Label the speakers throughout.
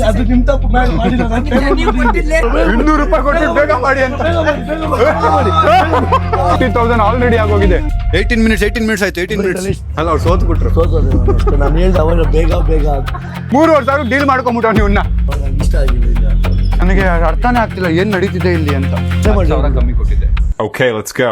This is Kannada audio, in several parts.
Speaker 1: ಅದು ನಿಮ್ ತಪ್ಪು ಮಾಡಿಲ್ಲ.
Speaker 2: 200 ರೂಪಾಯಿ ಕೊಟ್ಟು ಬೇಗ ಮಾಡಿ ಅಂತ 40,000 ಆಲ್ರೆಡಿ ಆಗೋಗಿದೆ. 18 ಮಿನಿಟ್ಸ್ ಆಯ್ತು. 18 ಮಿನಿಟ್ಸ್ ಅಲ್ಲ ಅವ್ರು ಸೋತ್ ಬಿಟ್ರು.
Speaker 1: ನಾನು ಹೇಳ್ದೆ ಅವಾಗ ಬೇಗ ಅಂತ.
Speaker 2: 3,000 ಡೀಲ್ ಮಾಡ್ಕೊಂಬಿಟ್ಟ ನೀವನ್ನ.
Speaker 1: ಇಷ್ಟ ಆಗಿಲ್ಲ.
Speaker 2: ನನಗೆ ಅರ್ಥನೇ ಆಗ್ತಿಲ್ಲ ಏನ್ ನಡೀತಿದೆ ಇಲ್ಲಿ ಅಂತ. ಕಮ್ಮಿ ಕೊಟ್ಟಿದ್ದೆ. Okay let's go.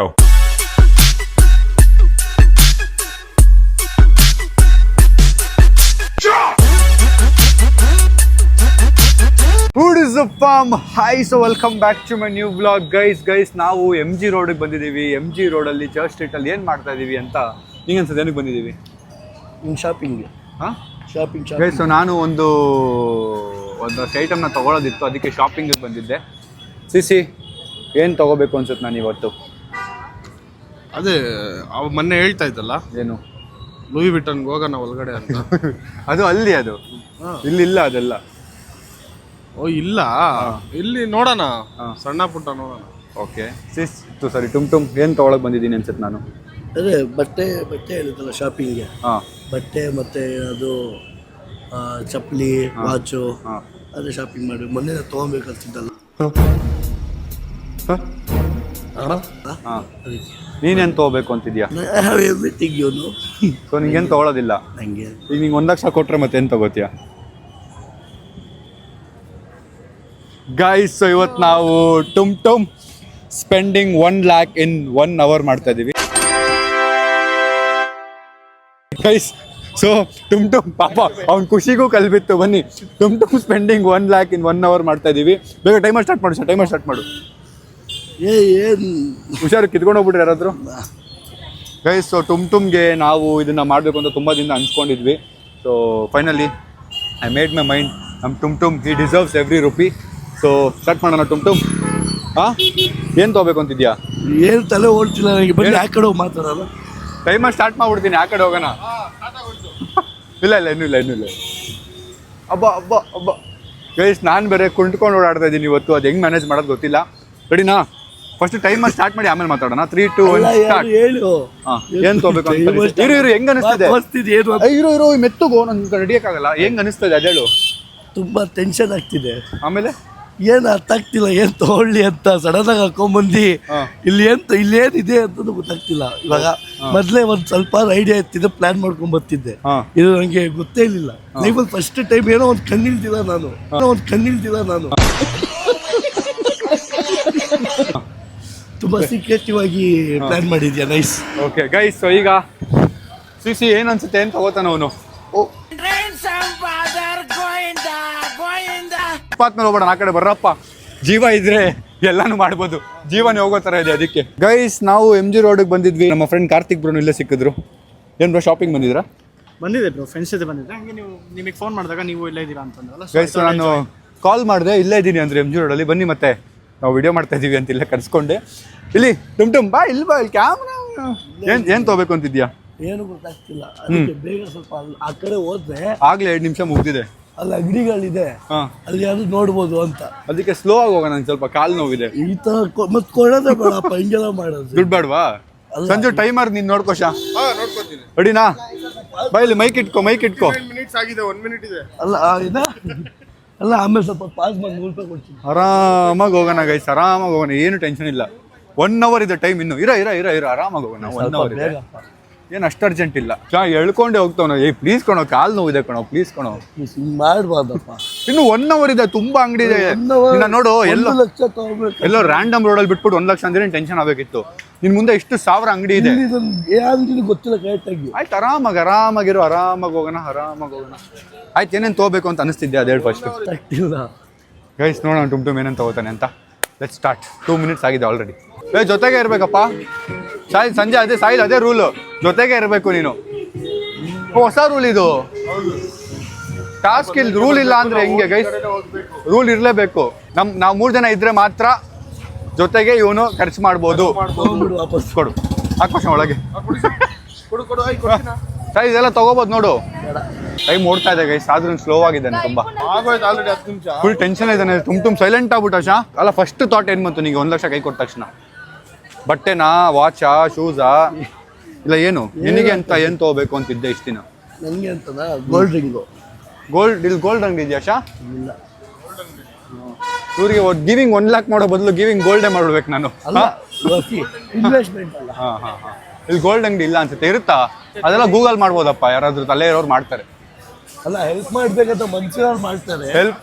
Speaker 2: Food is the farm. Hi, so welcome back to my new vlog. Guys, ನಾವು MG ರೋಡ್ಗೆ ಬಂದಿದ್ದೀವಿ. MG ರೋಡಲ್ಲಿ ಚರ್ಚ್ ಸ್ಟ್ರೀಟ್ ಅಲ್ಲಿ ಏನ್ ಮಾಡ್ತಾ ಇದೀವಿ ಅಂತ ನಿಂಗೆ ಅನ್ಸುತ್ತೆ. ಏನಕ್ಕೆ ಬಂದಿದ್ದೀವಿ?
Speaker 1: ಶಾಪಿಂಗ್.
Speaker 2: ಗೈಸ್, ಸೊ ನಾನು ಒಂದಷ್ಟು ಐಟಮ್ನ ತೊಗೊಳೋದಿತ್ತು, ಅದಕ್ಕೆ ಶಾಪಿಂಗಿಗೆ ಬಂದಿದ್ದೆ. ಸಿಸಿ ಏನು ತೊಗೋಬೇಕು ಅನ್ಸುತ್ತೆ ನಾನು ಇವತ್ತು?
Speaker 3: ಅದೇ ಮೊನ್ನೆ ಹೇಳ್ತಾ ಇದ್ದಲ್ಲ,
Speaker 2: ಏನು
Speaker 3: ಲೂಯಿ ವಿಟನ್ಗೆ ಹೋಗೋಣ ಒಳಗಡೆ ಅಂತ.
Speaker 2: ಅದು ಅಲ್ಲಿ, ಅದು ಇಲ್ಲಿಲ್ಲ ಅದೆಲ್ಲ.
Speaker 3: ಓ ಇಲ್ಲ, ಇಲ್ಲಿ ನೋಡೋಣ, ಸಣ್ಣ ಪುಟ್ಟ ನೋಡೋಣ.
Speaker 2: ಓಕೆ ಸರಿ. ಟುಮ್ ಏನು ತೊಗೊಳಕ್ ಬಂದಿದ್ದೀನಿ ಅನ್ಸುತ್ತೆ ನಾನು?
Speaker 1: ಅದೇ ಬಟ್ಟೆ ಹೇಳಿದ್ದಲ್ಲ ಶಾಪಿಂಗ್ಗೆ. ಬಟ್ಟೆ ಮತ್ತೆ ಅದು ಚಪ್ಪಲಿ, ವಾಚು, ಅದೇ ಶಾಪಿಂಗ್ ಮಾಡಿ ಮೊನ್ನೆ ತೊಗೊಬೇಕಂತಿದ್ದಲ್ಲ.
Speaker 2: ನೀನೇನು ತೊಗೋಬೇಕು ಅಂತಿದ್ಯಾ? ಸೊ ನಿಂಗೇನು ತೊಗೊಳೋದಿಲ್ಲ?
Speaker 1: ನನಗೆ
Speaker 2: ಈಗ ನಿಂಗೆ 1 ಲಕ್ಷ ಕೊಟ್ಟರೆ ಮತ್ತೆ ಏನು ತೊಗೋತೀಯಾ? ಗೈಸ್, ಸೊ ಇವತ್ತು ನಾವು ಟುಮ್ ಸ್ಪೆಂಡಿಂಗ್ 1 lakh in 1 hour ಮಾಡ್ತಾ ಇದ್ದೀವಿ. ಗೈಸ್, ಸೊ ಟುಮ್ ಪಾಪ ಅವ್ನ ಖುಷಿಗೂ ಕಲ್ಬಿತ್ತು. ಬನ್ನಿ, ಟುಮ್ ಸ್ಪೆಂಡಿಂಗ್ 1 lakh in 1 hour ಮಾಡ್ತಾ ಇದ್ದೀವಿ. ಬೇಗ ಟೈಮರ್ ಸ್ಟಾರ್ಟ್ ಮಾಡು.
Speaker 1: ಏನು
Speaker 2: ಹುಷಾರು, ಕಿತ್ಕೊಂಡು ಹೋಗ್ಬಿಟ್ರೆ ಯಾರಾದರೂ. ಗೈಸ್, ಸೊ ಟುಮ್ಗೆ ನಾವು ಇದನ್ನು ಮಾಡಬೇಕು ಅಂತ ತುಂಬ ದಿನ ಅನ್ಸ್ಕೊಂಡಿದ್ವಿ. So finally I made my mind. ನಮ್ಮ ಟುಮ್ he deserves every rupee. So start ಮಾಡೋಣ. ಟುಮ್ ಏನು ತೊಗೋಬೇಕು ಅಂತಿದ್ಯಾ?
Speaker 1: ಏನು ತಲೆ ಓಡ್ತಿಲ್ಲ ನನಗೆ. ಬನ್ನಿ ಆ ಕಡೆ ಹೋಗಿ ಮಾತಾಡೋಣ.
Speaker 2: ಟೈಮರ್ ಸ್ಟಾರ್ಟ್ ಮಾಡ್ಬಿಡ್ತೀನಿ, ಆ ಕಡೆ ಹೋಗೋಣ. ಇಲ್ಲ ಇನ್ನೂ ಇಲ್ಲ. ಅಬ್ಬ ಗೈಸ್, ನಾನು ಬೇರೆ ಕುಂಟ್ಕೊಂಡು ಓಡಾಡ್ತಾ ಇದ್ದೀನಿ ಇವತ್ತು. ಅದು ಹೆಂಗೆ ಮ್ಯಾನೇಜ್ ಮಾಡೋದು ಗೊತ್ತಿಲ್ಲ. ರೆಡಿನಾ? ಫಸ್ಟ್ ಟೈಮರ್ ಸ್ಟಾರ್ಟ್ ಮಾಡಿ ಆಮೇಲೆ ಮಾತಾಡೋಣ. 3, 2, 1 ಸ್ಟಾರ್ಟ್. ಏನು ತೊಗೋಬೇಕು ಅಂತ ಇರು ಹೆಂಗೆ ಅನಿಸ್ತದೆ? ಇರು ಮೆತ್ತಗೋ, ನನ್ಗೆ ರೆಡಿಯಕ್ಕಾಗಲ್ಲ. ಹೆಂಗೆ ಅನಿಸ್ತದೆ ಅದೇಳು?
Speaker 1: ತುಂಬ ಟೆನ್ಷನ್ ಆಗ್ತಿದೆ.
Speaker 2: ಆಮೇಲೆ
Speaker 1: ಏನು ಅರ್ಥ ಆಗ್ತಿಲ್ಲ, ಏನು ತಗೊಳ್ಳಿ ಅಂತ ಸಡನ್ ಆಗಿ ಹಾಕೊಂಬಂದು ಇಲ್ಲೇನಿದೆ ಅಂತ ಗೊತ್ತಾಗ್ತಿಲ್ಲ. ಇವಾಗ ಮೊದಲೇ ಒಂದು ಸ್ವಲ್ಪ ಐಡಿಯಾ ಇತ್ತಿದೆ, ಪ್ಲಾನ್ ಮಾಡ್ಕೊಂಡ್ ಬರ್ತಿದ್ದೆ. ಇದು ನನಗೆ ಗೊತ್ತೇ ಇರಲಿಲ್ಲ. ಲೈಫಲ್ಲಿ ಫಸ್ಟ್ ಟೈಮ್ ಏನೋ ಒಂದು ಕಣ್ಣಿಲ್ದಿಲ್ಲ ನಾನು. ತುಂಬಾ ಸೀಕ್ರೆಟಿವ್ ಆಗಿ ಪ್ಲಾನ್ ಮಾಡಿದ್ಯಾ. ನೈಸ್.
Speaker 2: ಓಕೆ ಗೈಸ್, ಸೊ ಈಗ ಸಿಸಿ ಏನು ಅನ್ಸುತ್ತೆ? ಏನು ತಗೋತಾನ ಅವನು? ಹೋಗ್ಬೇಡ, ಆ ಕಡೆ ಬರ್ರಪ್ಪ. ಜೀವ ಇದ್ರೆ ಎಲ್ಲಾನು ಮಾಡ್ಬೋದು. ಜೀವನೇ ಹೋಗೋ ಥರ ಇದೆ. ಅದಕ್ಕೆ ಗೈಸ್, ನಾವು MG ರೋಡಿಗೆ ಬಂದಿದ್ವಿ. ನಮ್ಮ ಫ್ರೆಂಡ್ ಕಾರ್ತಿಕ್ ಬ್ರೋ ಇಲ್ಲೇ ಸಿಕ್ಕಿದ್ರು. ಏನು ಬ್ರೋ, ಶಾಪಿಂಗ್ ಬಂದಿದ್ರಾ?
Speaker 4: ಬಂದಿದೆ ಬ್ರೋ, ಫ್ರೆಂಡ್ಸ್ ಜೊತೆ ಬಂದಿದ್ದೆ. ಹಂಗೆ ನಿಮಗೆ ಫೋನ್ ಮಾಡಿದಾಗ ನೀವು ಇಲ್ಲೇ ಇದ್ದೀರಾ ಅಂತಂದ್ರಲ್ಲ.
Speaker 2: ಗೈಸ್, ನಾನು ಕಾಲ್ ಮಾಡಿದೆ, ಇಲ್ಲೇ ಇದ್ದೀನಿ ಅಂದರೆ MG ರೋಡಲ್ಲಿ ಬನ್ನಿ, ಮತ್ತೆ ನಾವು ವಿಡಿಯೋ ಮಾಡ್ತಾ ಇದ್ದೀವಿ ಅಂತ ಇಲ್ಲೇ ಕರ್ಸ್ಕೊಂಡೆ. ಇಲ್ಲಿ ಬಾ, ಇಲ್ಲಿ ಕ್ಯಾಮ್ರಾ. ಏನು ತೊಗೋಬೇಕು ಅಂತಿದ್ಯಾ?
Speaker 1: ಏನು ಗೊತ್ತಾಗ್ತಿಲ್ಲ. ಅದಕ್ಕೆ ಬೇಗ ಸ್ವಲ್ಪ ಆ ಕಡೆ ಹೋದ್ರೆ
Speaker 2: ಆಗ್ಲೇ 2 ನಿಮಿಷ ಮುಗ್ದಿದೆ.
Speaker 1: ಅಲ್ಲಿ ಅಂಗಡಿಗಳಿದೆ, ಅಲ್ಲಿ ಯಾರು ನೋಡ್ಬೋದು ಅಂತ. ಅದಕ್ಕೆ
Speaker 2: ಸ್ಲೋ ಆಗಿ ಹೋಗೋಣ, ನಂಗೆ ಸ್ವಲ್ಪ ಕಾಲು ನೋವಿದೆ.
Speaker 1: ಈ ತರ ಮತ್ತೆ ಕೊಡೋದೇ ಬೇಡಪ್ಪ, ಹಿಂಗೆಲ್ಲ ಮಾಡೋದು.
Speaker 2: ದುಡ್ಡು ಬೇಡವಾ? ಸಂಜು ಟೈಮರ್ ನೀನು ನೋಡ್ಕೋಶಾ?
Speaker 3: ನೋಡ್ಕೊತೀನಿ.
Speaker 2: ರೆಡಿನಾ? ಬಾ, ಇಲ್ಲಿ ಮೈಕ್ ಇಟ್ಕೋ.
Speaker 3: 9 ಮಿನಿಟ್ಸ್ ಆಗಿದೆ, 1 ಮಿನಿಟ್ ಇದೆ.
Speaker 1: ಅಲ್ಲ ಆಮೇಲೆ ಸ್ವಲ್ಪ ಪಾಸ್ ಮಾಡಿ 100 ರೂಪಾಯಿ ಕೊಡ್ತೀನಿ.
Speaker 2: ಆರಾಮಾಗಿ ಹೋಗೋಣ ಗೈಸ್, ಆರಾಮಾಗಿ ಹೋಗೋಣ. ಏನು ಟೆನ್ಷನ್ ಇಲ್ಲ. 1 hour ಇದೆ ಟೈಮ್ ಇನ್ನು. ಇರ ಆರಾಮಾಗಿ ಹೋಗೋಣ. 1 hour ಇದೆ, ಏನು ಅಷ್ಟು ಅರ್ಜೆಂಟ್ ಇಲ್ಲ. ಎಳ್ಕೊಂಡೆ ಹೋಗ್ತಾವ. ಪ್ಲೀಸ್ ಕಣೋ, ಕಾಲು ನೋವಿದೆ ಕಣೋ, ಪ್ಲೀಸ್ ಕಣೋ.
Speaker 1: ಮಾಡ್ಬಾರ್ದಪ್ಪ,
Speaker 2: ಇನ್ನು 1 hour ಇದೆ. ತುಂಬಾ ಅಂಗಡಿ ಇದೆ. ನೋಡು, ಎಲ್ಲೋ ರ್ಯಾಂಡಮ್ ರೋಡಲ್ಲಿ ಬಿಟ್ಬಿಟ್ಟು 1 ಲಕ್ಷ ಅಂದ್ರೆ ಟೆನ್ಷನ್ ಆಗಬೇಕಿತ್ತು. ನಿನ್ ಮುಂದೆ ಇಷ್ಟು 1000 ಅಂಗಡಿ ಇದೆ.
Speaker 1: ಗೊತ್ತಿಲ್ಲ ಕರೆಕ್ಟ್ ಆಗಿ.
Speaker 2: ಆಯ್ತು, ಆರಾಮಾಗಿರು. ಆರಾಮಾಗಿ ಹೋಗೋಣ. ಆಯ್ತು, ಏನೇನು ತಗೋಬೇಕು ಅಂತ ಅನಿಸ್ತಿದ್ದೆ ಅದೇಳು ಫಸ್ಟ್. ಗೈಸ್, ನೋಡೋಣ ಟುಮ್ ಏನೇನು ತಗೋತಾನೆ ಅಂತ. Let's start. 2 ಮಿನಿಟ್ಸ್ ಆಗಿದೆ ಆಲ್ರೆಡಿ. ಜೊತೆಗೆ ಇರ್ಬೇಕಪ್ಪ. ಸಂಜೆ ಅದೇ ರೂಲು, ಜೊತೆಗೆ ಇರಬೇಕು ನೀನು. ಹೊಸ ರೂಲ್ ಇದು. ಟಾಸ್ಕ್ ಇಲ್ಲಿ ರೂಲ್ ಇಲ್ಲ ಅಂದ್ರೆ ಹೆಂಗೆ ಗೈಸ್? ರೂಲ್ ಇರಲೇಬೇಕು. ನಾವು 3 ಜನ ಇದ್ರೆ ಮಾತ್ರ ಜೊತೆಗೆ ಇವನು ಖರ್ಚು ಮಾಡ್ಬೋದು. ಕೊಡು, ಹಾಕೋಶ ಒಳಗೆ. ಸೈಜ್ ಎಲ್ಲ ತಗೋಬೋದು ನೋಡು. ಟೈಮ್ ಓಡ್ತಾ ಇದೆ ಗೈಸ್, ಆದ್ರೂ ಸ್ಲೋ ಆಗಿದ್ದಾನೆ ತುಂಬಾ. ಫುಲ್ ಟೆನ್ಷನ್ ಇದ್ದಾನೆ. ಟುಮ್ ಸೈಲೆಂಟ್ ಆಗ್ಬಿಟ್ಟ. ಅಲ್ಲ, ಫಸ್ಟ್ ಥಾಟ್ ಏನು ಬಂತು ನಿಮಗೆ 1 ಲಕ್ಷ ಕೈ ಕೊಟ್ಟ ತಕ್ಷಣ? ಬಟ್ಟೆನಾ, ವಾಚಾ, ಶೂಸಾ, ಇಲ್ಲ ಏನು? ನಿನಗೆ ಅಂತ ಏನು ತಗೋಬೇಕು ಅಂತಿದ್ದೆ ಇಷ್ಟು ದಿನ?
Speaker 1: ನನಗೆ ಅಂತನಾ ಗೋಲ್ಡ್ ರಿಂಗು.
Speaker 2: ಗೋಲ್ಡ್ ಅಂಗಡಿ ಇದೆಯಾ ಶಾ?
Speaker 1: ಇಲ್ಲ
Speaker 2: ಇವ್ರಿಗೆ ಗಿವಿಂಗ್ 1 lakh ಮಾಡೋ ಬದಲು ಗಿವಿಂಗ್ ಗೋಲ್ಡೇ ಮಾಡ್ಬೇಕು ನಾನು.
Speaker 1: ಅಲ್ಲ ಇನ್ವೆಸ್ಟ್ಮೆಂಟ್ ಅಲ್ಲ.
Speaker 2: ಇಲ್ಲಿ ಗೋಲ್ಡ್ ಅಂಗಡಿ ಇಲ್ಲ ಅನ್ಸುತ್ತೆ. ಇರುತ್ತಾ? ಅದೆಲ್ಲ ಗೂಗಲ್ ಮಾಡ್ಬೋದಪ್ಪ, ಯಾರಾದ್ರೂ ತಲೆ ಇರೋರು ಮಾಡ್ತಾರೆ.
Speaker 1: ಅಲ್ಲ ಹೆಲ್ಪ್ ಮಾಡ್ಬೇಕಂತ ಮನ್ಸಿನವ್ರು ಮಾಡ್ತಾರೆ.
Speaker 2: ಹೆಲ್ಪ್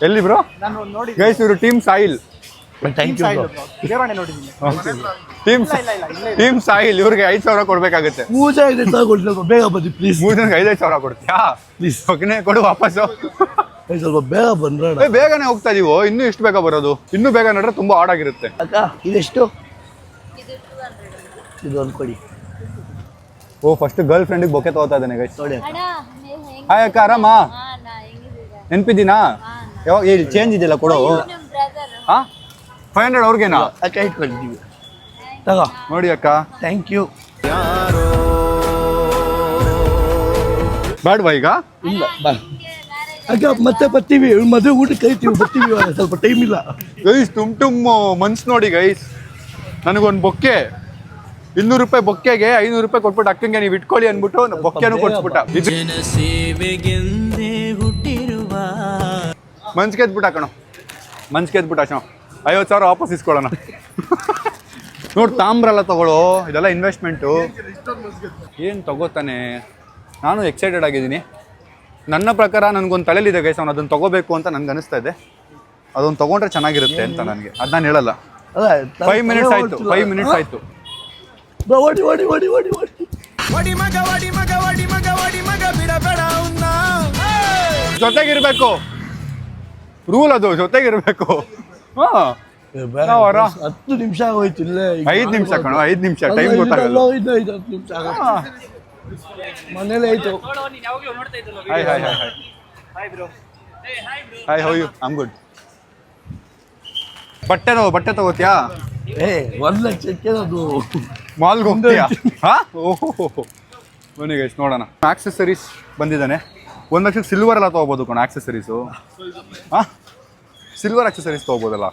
Speaker 2: ಎಲ್ಲಿ ಬ್ರೋ?
Speaker 4: ನಾನು ನೋಡಿ
Speaker 2: ಗೈಸ್ ಇವರು ಟೀಮ್ ಸಾಯಿಲ್.
Speaker 1: ಥ್ಯಾಂಕ್ ಯು
Speaker 4: ದೇವರಾಣೆ ನೋಡಿದ್ದೀನಿ.
Speaker 2: ಟೀಮ್ ಸಾಯಿಲ್ ಇವ್ರಿಗೆ 5,000 ಕೊಡ್ಬೇಕಾಗುತ್ತೆ.
Speaker 1: ಪೂಜೆ ಇದೆ ತಗೊಳ್ಳಿ, ಬೇಗ ಬನ್ನಿ ಪ್ಲೀಸ್.
Speaker 2: 5,000 ಕೊಡ್ತೀಯಾ?
Speaker 1: ಪ್ಲೀಸ್
Speaker 2: ಒಕ್ಕನೆ ಕೊಡು ವಾಪಸ್ಸು.
Speaker 1: ಸ್ವಲ್ಪ ಬೇಗ ಬಂದ್ರಣ.
Speaker 2: ಬೇಗನೆ ಹೋಗ್ತಾ ಇದೀವೋ? ಇನ್ನೂ ಎಷ್ಟು ಬೇಗ ಬರೋದು? ಇನ್ನೂ ಬೇಗ ನಡ್ರೆ ತುಂಬಾ ಹಾಡಾಗಿರುತ್ತೆ.
Speaker 1: ಅಕ್ಕ ಇದೆಷ್ಟು? ಇದು ಅನ್ಕೊಡಿ.
Speaker 2: ಓ ಫಸ್ಟ್ ಗರ್ಲ್ ಫ್ರೆಂಡಿಗೆ ಬೊಕ್ಕೆ ತಗೋತಾ ಇದ್ದಾನೆ ಗೈಸ್.
Speaker 1: ನೋಡಿ
Speaker 2: ಹಾಯ್ ಅಕ್ಕ, ಆರಾಮ? ನೆನ್ಪಿದ್ದೀನಾ? ಯಾವಾಗ ಇಲ್ಲಿ ಚೇಂಜ್ ಇದೆಯಲ್ಲ ಕೊಡು. ಹಾ 500 ಅವ್ರಿಗೇನಾ?
Speaker 1: ಅಕ್ಕ ಇಟ್ಕೊಂಡಿದ್ದೀವಿ ತಗೋ.
Speaker 2: ನೋಡಿ ಅಕ್ಕ.
Speaker 1: Thank you.
Speaker 2: ಬೇಡವಾ ಈಗ?
Speaker 1: ಇಲ್ಲ ಬಾ ಅಕ್ಕ, ಮತ್ತೆ ಬರ್ತೀವಿ. ಮದುವೆ ಊಟಕ್ಕೆ ಕರಿತೀವಿ, ಬರ್ತೀವಿ. ಇವಾಗ ಸ್ವಲ್ಪ ಟೈಮ್ ಇಲ್ಲ
Speaker 2: ಗೈಸ್. ಟುಮ್ ಮನ್ಸ್ ನೋಡಿ ಗೈಸ್. ನನಗೊಂದು ಬೊಕ್ಕೆ 200 ರೂಪಾಯಿ ಬೊಕ್ಕೆಗೆ 500 ರೂಪಾಯಿ ಕೊಟ್ಬಿಟ್ಟು ಅಕ್ಕಂಗೆ ನೀವು ಇಟ್ಕೊಳ್ಳಿ ಅಂದ್ಬಿಟ್ಟು ಬೊಕ್ಕೆನೂ ಕೊಡ್ಸ್ಬಿಟ್ಟ. ಮನ್ಸ್ ಗೆದ್ಬಿಟ್ಟ ಕಣೋ, ಮನ್ಸ್ ಗೆದ್ಬಿಟ್ಟ ಅಶೋ. 50,000 ವಾಪಸ್ ಇಸ್ಕೊಳ್ಳೋಣ. ನೋಡಿ ತಾಮ್ರ ಎಲ್ಲ ತಗೊಳ್ಳೋ, ಇದೆಲ್ಲ ಇನ್ವೆಸ್ಟ್ಮೆಂಟು. ಏನು ತಗೋತಾನೆ? ನಾನು ಎಕ್ಸೈಟೆಡ್ ಆಗಿದ್ದೀನಿ. ನನ್ನ ಪ್ರಕಾರ ನನಗೊಂದು ತಲೆಯಲ್ಲಿದೆ ಗೈಸ್, ಅವ್ನು ಅದನ್ನು ತಗೋಬೇಕು ಅಂತ ನನಗೆ ಅನಿಸ್ತಾ ಇದೆ. ಅದೊಂದು ತೊಗೊಂಡ್ರೆ ಚೆನ್ನಾಗಿರುತ್ತೆ ಅಂತ ನನಗೆ. ಅದು ನಾನು ಹೇಳಲ್ಲ. 5 ಮಿನಿಟ್ಸ್ ಆಯಿತು, 5 ಮಿನಿಟ್ಸ್ ಆಯಿತು.
Speaker 1: ಓಡಿ ಓಡಿ ಓಡಿ ಓಡಿ ಓಡಿ
Speaker 2: ಜೊತೆಗಿರ್ಬೇಕು, ರೂಲ್ ಅದು, ಜೊತೆಗಿರ್ಬೇಕು. ಹಾಂ
Speaker 1: 10 ನಿಮಿಷ ಆಗೋಯ್ತು ಇಲ್ಲೇ.
Speaker 2: 5 ನಿಮಿಷ ಕಣೋ, 5 ನಿಮಿಷ ಟೈಮ್ ಗೊತ್ತಾಗಲ್ಲ.
Speaker 1: 5 ನಿಮಿಷ ಮನೇಲಿ ಆಯ್ತು.
Speaker 2: Hi hi hi hi how you? I am good. ಬಟ್ಟೆ ತಗೋತಿಯಾ?
Speaker 1: 1 ಲಕ್ಷಕ್ಕೆ ಅದು
Speaker 2: ಮಾಲ್ಗೆ ಹೋಗ್ತೀಯಾ? ಹಾಂ ಓಹೋ ಬನ್ನಿ ಗೈಸ್ ನೋಡೋಣ. ಆಕ್ಸೆಸರೀಸ್ ಬಂದಿದ್ದಾನೆ. 1 ಲಕ್ಷಕ್ಕೆ ಸಿಲ್ವರ್ ಎಲ್ಲ ತೊಗೋಬೋದು ಕಣ ಆಕ್ಸೆಸರೀಸು. ಹಾಂ ಸಿಲ್ವರ್ ಆಕ್ಸೆಸರೀಸ್ ತೊಗೋಬೋದಲ್ಲ.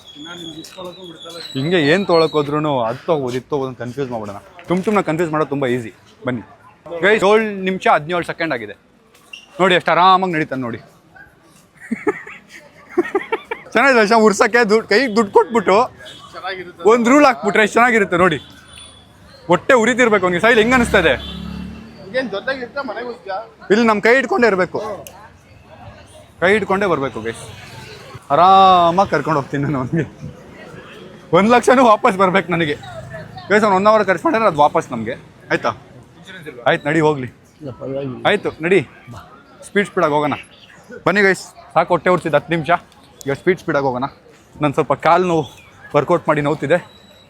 Speaker 2: ಹಿಂಗೆ ಏನು ತೊಗೊಳಕೋದ್ರೂ ಅದು ತೊಗೋಬೋದು, ಇದು ತೊಗೋಬೋದು ಅಂತ ಕನ್ಫ್ಯೂಸ್ ಮಾಡ್ಬಿಡೋಣ. ತುಮ್ನ ಕನ್ಫ್ಯೂಸ್ ಮಾಡೋದು ತುಂಬ ಈಸಿ. ಬನ್ನಿ ಗೈಸ್. 7 ನಿಮಿಷ 17 ಸೆಕೆಂಡ್ ಆಗಿದೆ ನೋಡಿ. ಎಷ್ಟು ಆರಾಮಾಗಿ ನಡೀತಾನೆ ನೋಡಿ. ಚೆನ್ನಾಗಿದೆ ಅಷ್ಟ. ಉರ್ಸಕ್ಕೆ ಕೈಗೆ ದುಡ್ಡು ಕೊಟ್ಬಿಟ್ಟು ಒಂದು ರೂಲ್ ಹಾಕ್ಬಿಟ್ರೆ ಎಷ್ಟು ಚೆನ್ನಾಗಿರುತ್ತೆ ನೋಡಿ. ಹೊಟ್ಟೆ ಉರಿತಿರ್ಬೇಕು ಅವ್ನಿಗೆ. ಸೈಲ್ ಹೆಂಗೆ ಅನಿಸ್ತದೆ? ಇಲ್ಲಿ ನಮ್ಮ ಕೈ ಹಿಡ್ಕೊಂಡೇ ಇರಬೇಕು, ಕೈ ಹಿಡ್ಕೊಂಡೇ ಬರಬೇಕು ಗೈಸ್. ಆರಾಮಾಗಿ ಕರ್ಕೊಂಡು ಹೋಗ್ತೀನಿ ನಾನು ಅವನಿಗೆ. 1 ಲಕ್ಷನೂ ವಾಪಸ್ ಬರ್ಬೇಕು ನನಗೆ ಗೈಸ್. ಅವ್ನು 1 ಅವರ್ ಕರ್ಸ್ಕೊಂಡ್ರೆ ಅದು ವಾಪಸ್ ನಮಗೆ. ಆಯ್ತಾ? ಆಯ್ತು ನಡಿ ಹೋಗ್ಲಿ. ಆಯಿತು ನಡಿ, ಸ್ಪೀಡಾಗಿ ಹೋಗೋಣ. ಬನ್ನಿ ಗೈಸ್. ಸಾಕು ಹೊಟ್ಟೆ ಉರ್ಸಿದ್ದು 10 ನಿಮಿಷ. ಈಗ ಸ್ಪೀಡಾಗಿ ಹೋಗೋಣ. ನಾನು ಸ್ವಲ್ಪ ಕಾಲು ನೋವು ವರ್ಕೌಟ್ ಮಾಡಿ ನೋವ್ತಿದೆ.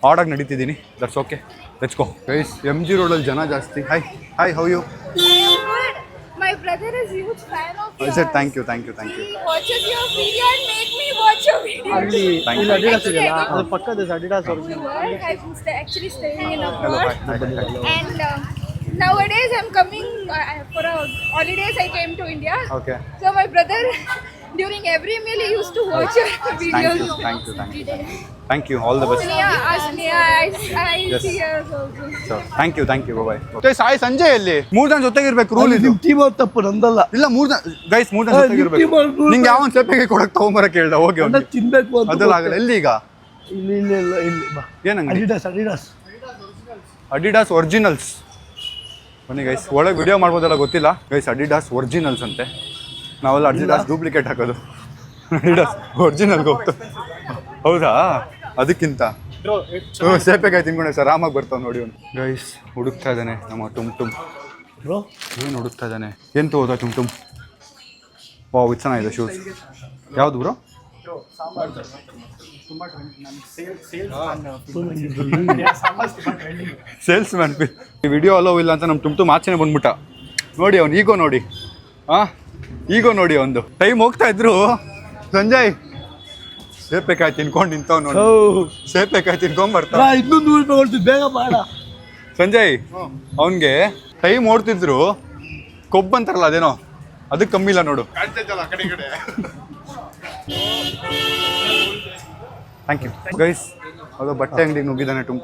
Speaker 2: ಆಡಾಗಿ ನಡೀತಿದ್ದೀನಿ. That's okay, let's go guys. MG ರೋಡಲ್ಲಿ ಜನ ಜಾಸ್ತಿ. Hi how you?
Speaker 5: My brother is huge fan of yours.
Speaker 2: I said thank you.
Speaker 5: He watches your video and make me watch your video.
Speaker 4: ಅಲ್ಲಿ
Speaker 2: Thank you.
Speaker 4: ಇಲ್ಲಿ ಅಡಿಡಾಸ್ ಇದೆಯಲ್ಲ, ಅದು ಪಕ್ಕದ ಅಡಿಡಾಸ್ ಅವ್ರಿಗೆ.
Speaker 5: I'm actually staying in a
Speaker 2: Hello,
Speaker 5: mall.
Speaker 2: hi.
Speaker 5: And nowadays I'm coming for a holidays. I came to India.
Speaker 2: Okay.
Speaker 5: So my brother, during every meal, he used to watch your videos.
Speaker 2: Thank you. All the best.
Speaker 5: I see her also.
Speaker 2: So, thank you. Bye. Sai ಸಂಜೆ ಎಲ್ಲಿ? 3 ಜನ ಜೊತೆಗಿರ್ಬೇಕು ರೂಲ್ ಇದು.
Speaker 1: ನಿಮ್ಮ ಟೀಮ್ ಅವ್ರು ತಪ್ಪು, ನಂದಲ್ಲ.
Speaker 2: ಇಲ್ಲ 3 ಜನ ಗೈಸ್, 3 ಜನ ಜೊತೆಗಿರ್ಬೇಕು. ನಿಂಗೆ ಯಾವ ಒಂದು ಸೇಪೆಗೆ ಕೊಡಕ್ಕೆ ತಗೊಂಬರಕ್ಕೆ ಹೇಳ್ದ? ಹೋಗಿ
Speaker 1: ಅನ್ನ ತಿನ್ಬೇಕು ಅಂತ
Speaker 2: ಅದೆಲ್ಲ ಆಗಲ್ಲ. ಎಲ್ಲಿ ಈಗ?
Speaker 1: ಇಲ್ಲಿ ಬಾ.
Speaker 2: ಏನಂಗ?
Speaker 1: Adidas
Speaker 2: originals. ಬನ್ನಿ ಗೈಸ್, ಒಳಗೆ ವಿಡಿಯೋ ಮಾಡ್ಬೋದಲ್ಲ ಗೊತ್ತಿಲ್ಲ ಗೈಸ್. ಅಡಿಡಾಸ್ ಒರಿಜಿನಲ್ಸ್ ಅಂತೆ. ನಾವೆಲ್ಲ ಅಡಿಡಾಸ್ ಡೂಪ್ಲಿಕೇಟ್ ಹಾಕೋದು. ಅಡಿಡಾಸ್ ಒರಿಜಿನಲ್ಗೆ ಹೋಗ್ತದೆ. ಹೌದಾ? ಅದಕ್ಕಿಂತ ಸೇಪೆಕಾಯಿ ತಿನ್ಕೊಂಡೆ ಸರ್, ಆರಾಮಾಗಿ ಬರ್ತಾವೆ ನೋಡಿ. ಅವನು ಗೈಸ್ ಹುಡುಕ್ತಾ ಇದ್ದಾನೆ ನಮ್ಮ ಟುಮ್.
Speaker 1: ಬ್ರೋ
Speaker 2: ಏನು ಹುಡುಕ್ತಾ ಇದ್ದಾನೆ? ಏನು ತಗೋದ ಟುಮ್? ವಾವ್, ಇದು ಚೆನ್ನಾಗಿದೆ ಶೂಸ್. ಯಾವುದು ಬ್ರೋ? Sales man. ಈ ವಿಡಿಯೋ ಅಲೋ ಇಲ್ಲ ಅಂತ ನಮ್ಮ ಟುಮ್ ಆಚೆನೆ ಬಂದ್ಬಿಟ್ಟ ನೋಡಿ. ಅವ್ನು ಈಗೋ ನೋಡಿ. ಈಗೋ ನೋಡಿ ಒಂದು. ಟೈಮ್ ಹೋಗ್ತಾ ಇದ್ರು. ಸಂಜಯ್ ಸೇಪೆಕಾಯಿ ತಿನ್ಕೊಂಡು ನಿಂತವ್ ನೋಡಿ. ಸೇಪೆಕಾಯಿ ತಿನ್ಕೊಂಡ್ ಬರ್ತಾವ.
Speaker 1: ಇನ್ನೊಂದು 100 ರೂಪಾಯಿ ಕೊಡ್ತೀನಿ, ಬೇಗ ಮಾಡ.
Speaker 2: ಸಂಜಯ್ ಅವನ್ಗೆ ಟೈಮ್ ಓಡ್ತಿದ್ರು. ಕೊಬ್ಬಂತಾರಲ್ಲ ಅದೇನೋ, ಅದಕ್ಕೆ ಕಮ್ಮಿ ಇಲ್ಲ ನೋಡು. Thank you guys. ಅದು ಬಟ್ಟೆ ಅಂಗಡಿಗೆ ನುಗ್ಗಿದ್ದಾನೆ ಟುಮ್.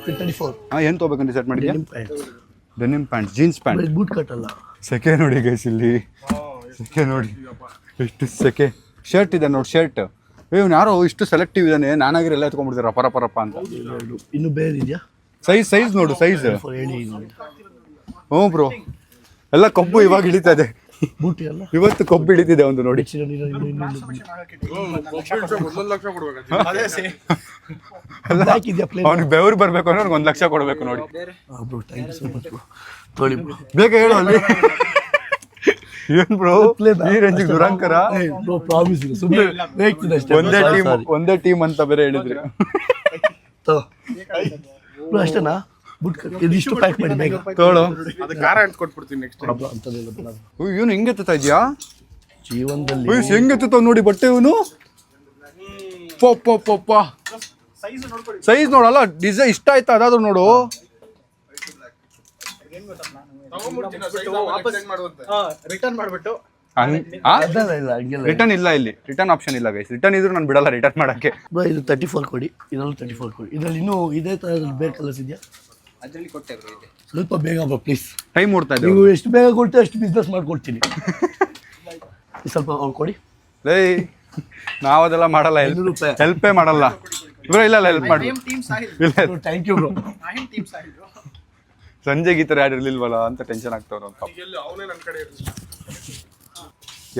Speaker 1: 34.
Speaker 2: ಏನು ತೊಗೋಬೇಕಂತ ಡಿಸೈಡ್ ಮಾಡಿದ್ಯಾ? Denim pant, jeans pant.
Speaker 1: Boot ಕಟ್ಟಲ್ಲ.
Speaker 2: ಸೆಕೆ ನೋಡಿ ಗೈಸ್ ಇಲ್ಲಿ, ಸೆಕೆ ನೋಡಿ ಎಷ್ಟು ಸೆಕೆ. ಶರ್ಟ್ ಇದೆ ನೋಡಿ, ಶರ್ಟ್. ಇವ್ನು ಯಾರೋ ಇಷ್ಟು ಸೆಲೆಕ್ಟಿವ್ ಇದ್ದಾನೆ, ನಾನಾಗಿರೋ ಎಲ್ಲ ಎತ್ಕೊಂಡ್ಬಿಡ್ತಾರೆ ಪರಪ್ಪ ಅಂತ.
Speaker 1: ಇನ್ನು ಬೇರೆ ಇದೆಯಾ?
Speaker 2: ಸೈಜ್ ನೋಡು, ಸೈಜ್.
Speaker 1: ಹೇಳಿ.
Speaker 2: ಹ್ಞೂ ಬ್ರೋ, ಎಲ್ಲ ಕೊಬ್ಬು ಇವಾಗ ಇಳಿತಾ ಇದೆ.
Speaker 1: ಬೂಟಿ ಅಲ್ಲ,
Speaker 2: ಇವತ್ತು ಕೊಬ್ಬು ಇಳಿತಿದೆ ಒಂದು ನೋಡಿ. ಅವ್ನಿಗೆ ಬೆವರು ಬರ್ಬೇಕು ಅಂದ್ರೆ 1 ಲಕ್ಷ ಕೊಡ್ಬೇಕು ನೋಡಿ. ಬೇಗ ಹೇಳು ಅಲ್ಲಿ. ಏನ್ ಬ್ರೋ ಈ ರೇಂಜಿಗೆ ದುರಂಕರ. ಒಂದೇ ಟೀಮ್ ಅಂತ ಬೇರೆ ಹೇಳಿದ್ರಿ.
Speaker 1: ಅಷ್ಟೇನಾ? ಬುಟ್ ಇದಿಷ್ಟು ಪ್ಯಾಕ್ ಮಾಡಿ ಬೇಗ
Speaker 2: ತೋಳು.
Speaker 3: ಖಾರ ಅಂತ ಕೊಟ್ಬಿಡ್ತೀನಿ ನೆಕ್ಸ್ಟ್.
Speaker 2: ಇವನು ಹೆಂಗೆ ಎತ್ತಾ ಇದೆಯಾ
Speaker 1: ಜೀವನದಲ್ಲಿ?
Speaker 2: ಹೆಂಗೆ ಎತ್ತುತ್ತಾವ ನೋಡಿ ಬಟ್ಟೆ ಇವನು. ಪಪ್ಪ ಸೈಜ್ ನೋಡಲ್ಲ, ಡಿಸೈನ್ ಇಷ್ಟ ಆಯ್ತಾ ಅದಾದ್ರು ನೋಡು.
Speaker 4: ರಿಟರ್ನ್ ಮಾಡ್ಬಿಟ್ಟು
Speaker 2: ರಿಟರ್ನ್ ಇಲ್ಲ ಇಲ್ಲಿ, ರಿಟರ್ನ್ ಆಪ್ಷನ್ ಇಲ್ಲ ಗೈಸ್. ರಿಟರ್ನ್ ಇದ್ರು ನಾನು ಬಿಡಲ್ಲ ರಿಟರ್ನ್ ಮಾಡಕ್ಕೆ.
Speaker 1: ಇದು 34 ಕೊಡಿ, ಇದರಲ್ಲಿ 34 ಕೊಡಿ. ಇದರಲ್ಲಿ ಇನ್ನೂ ಇದೇ ಥರದಲ್ಲಿ ಬೇರೆ ಕಲರ್ಸ್ ಇದೆಯಾ?
Speaker 4: ಅದರಲ್ಲಿ ಕೊಟ್ಟೆ ಬ್ರೋ ಇದೆ.
Speaker 1: ಸ್ವಲ್ಪ ಬೇಗ ಬಾ ಪ್ಲೀಸ್.
Speaker 2: ಟೈಮ್ ಓಡ್ತಾ ಇದೆ.
Speaker 1: ನೀವು ಎಷ್ಟು ಬೇಗ ಕೊಡ್ತೀವಿ ಅಷ್ಟು ಬಿಸ್ನೆಸ್ ಮಾಡ್ಕೊಡ್ತೀನಿ. ಸ್ವಲ್ಪ ಅವ್ರು ಕೊಡಿ.
Speaker 2: ಲೈ ನಾವದೆಲ್ಲ ಮಾಡಲ್ಲ, ಹೆಲ್ಪೇ ಮಾಡಲ್ಲ ಬ್ರೋ. ಇಲ್ಲ ಹೆಲ್ಪ್ ಮಾಡಿ.
Speaker 1: Thank you bro.
Speaker 2: ಸಂಜೆಗೆ ಈ ಥರ ಯಾರು ಇರ್ಲಿಲ್ವಲ್ಲ ಅಂತ ಟೆನ್ಷನ್ ಆಗ್ತಾವ್ರ ಅಂತ.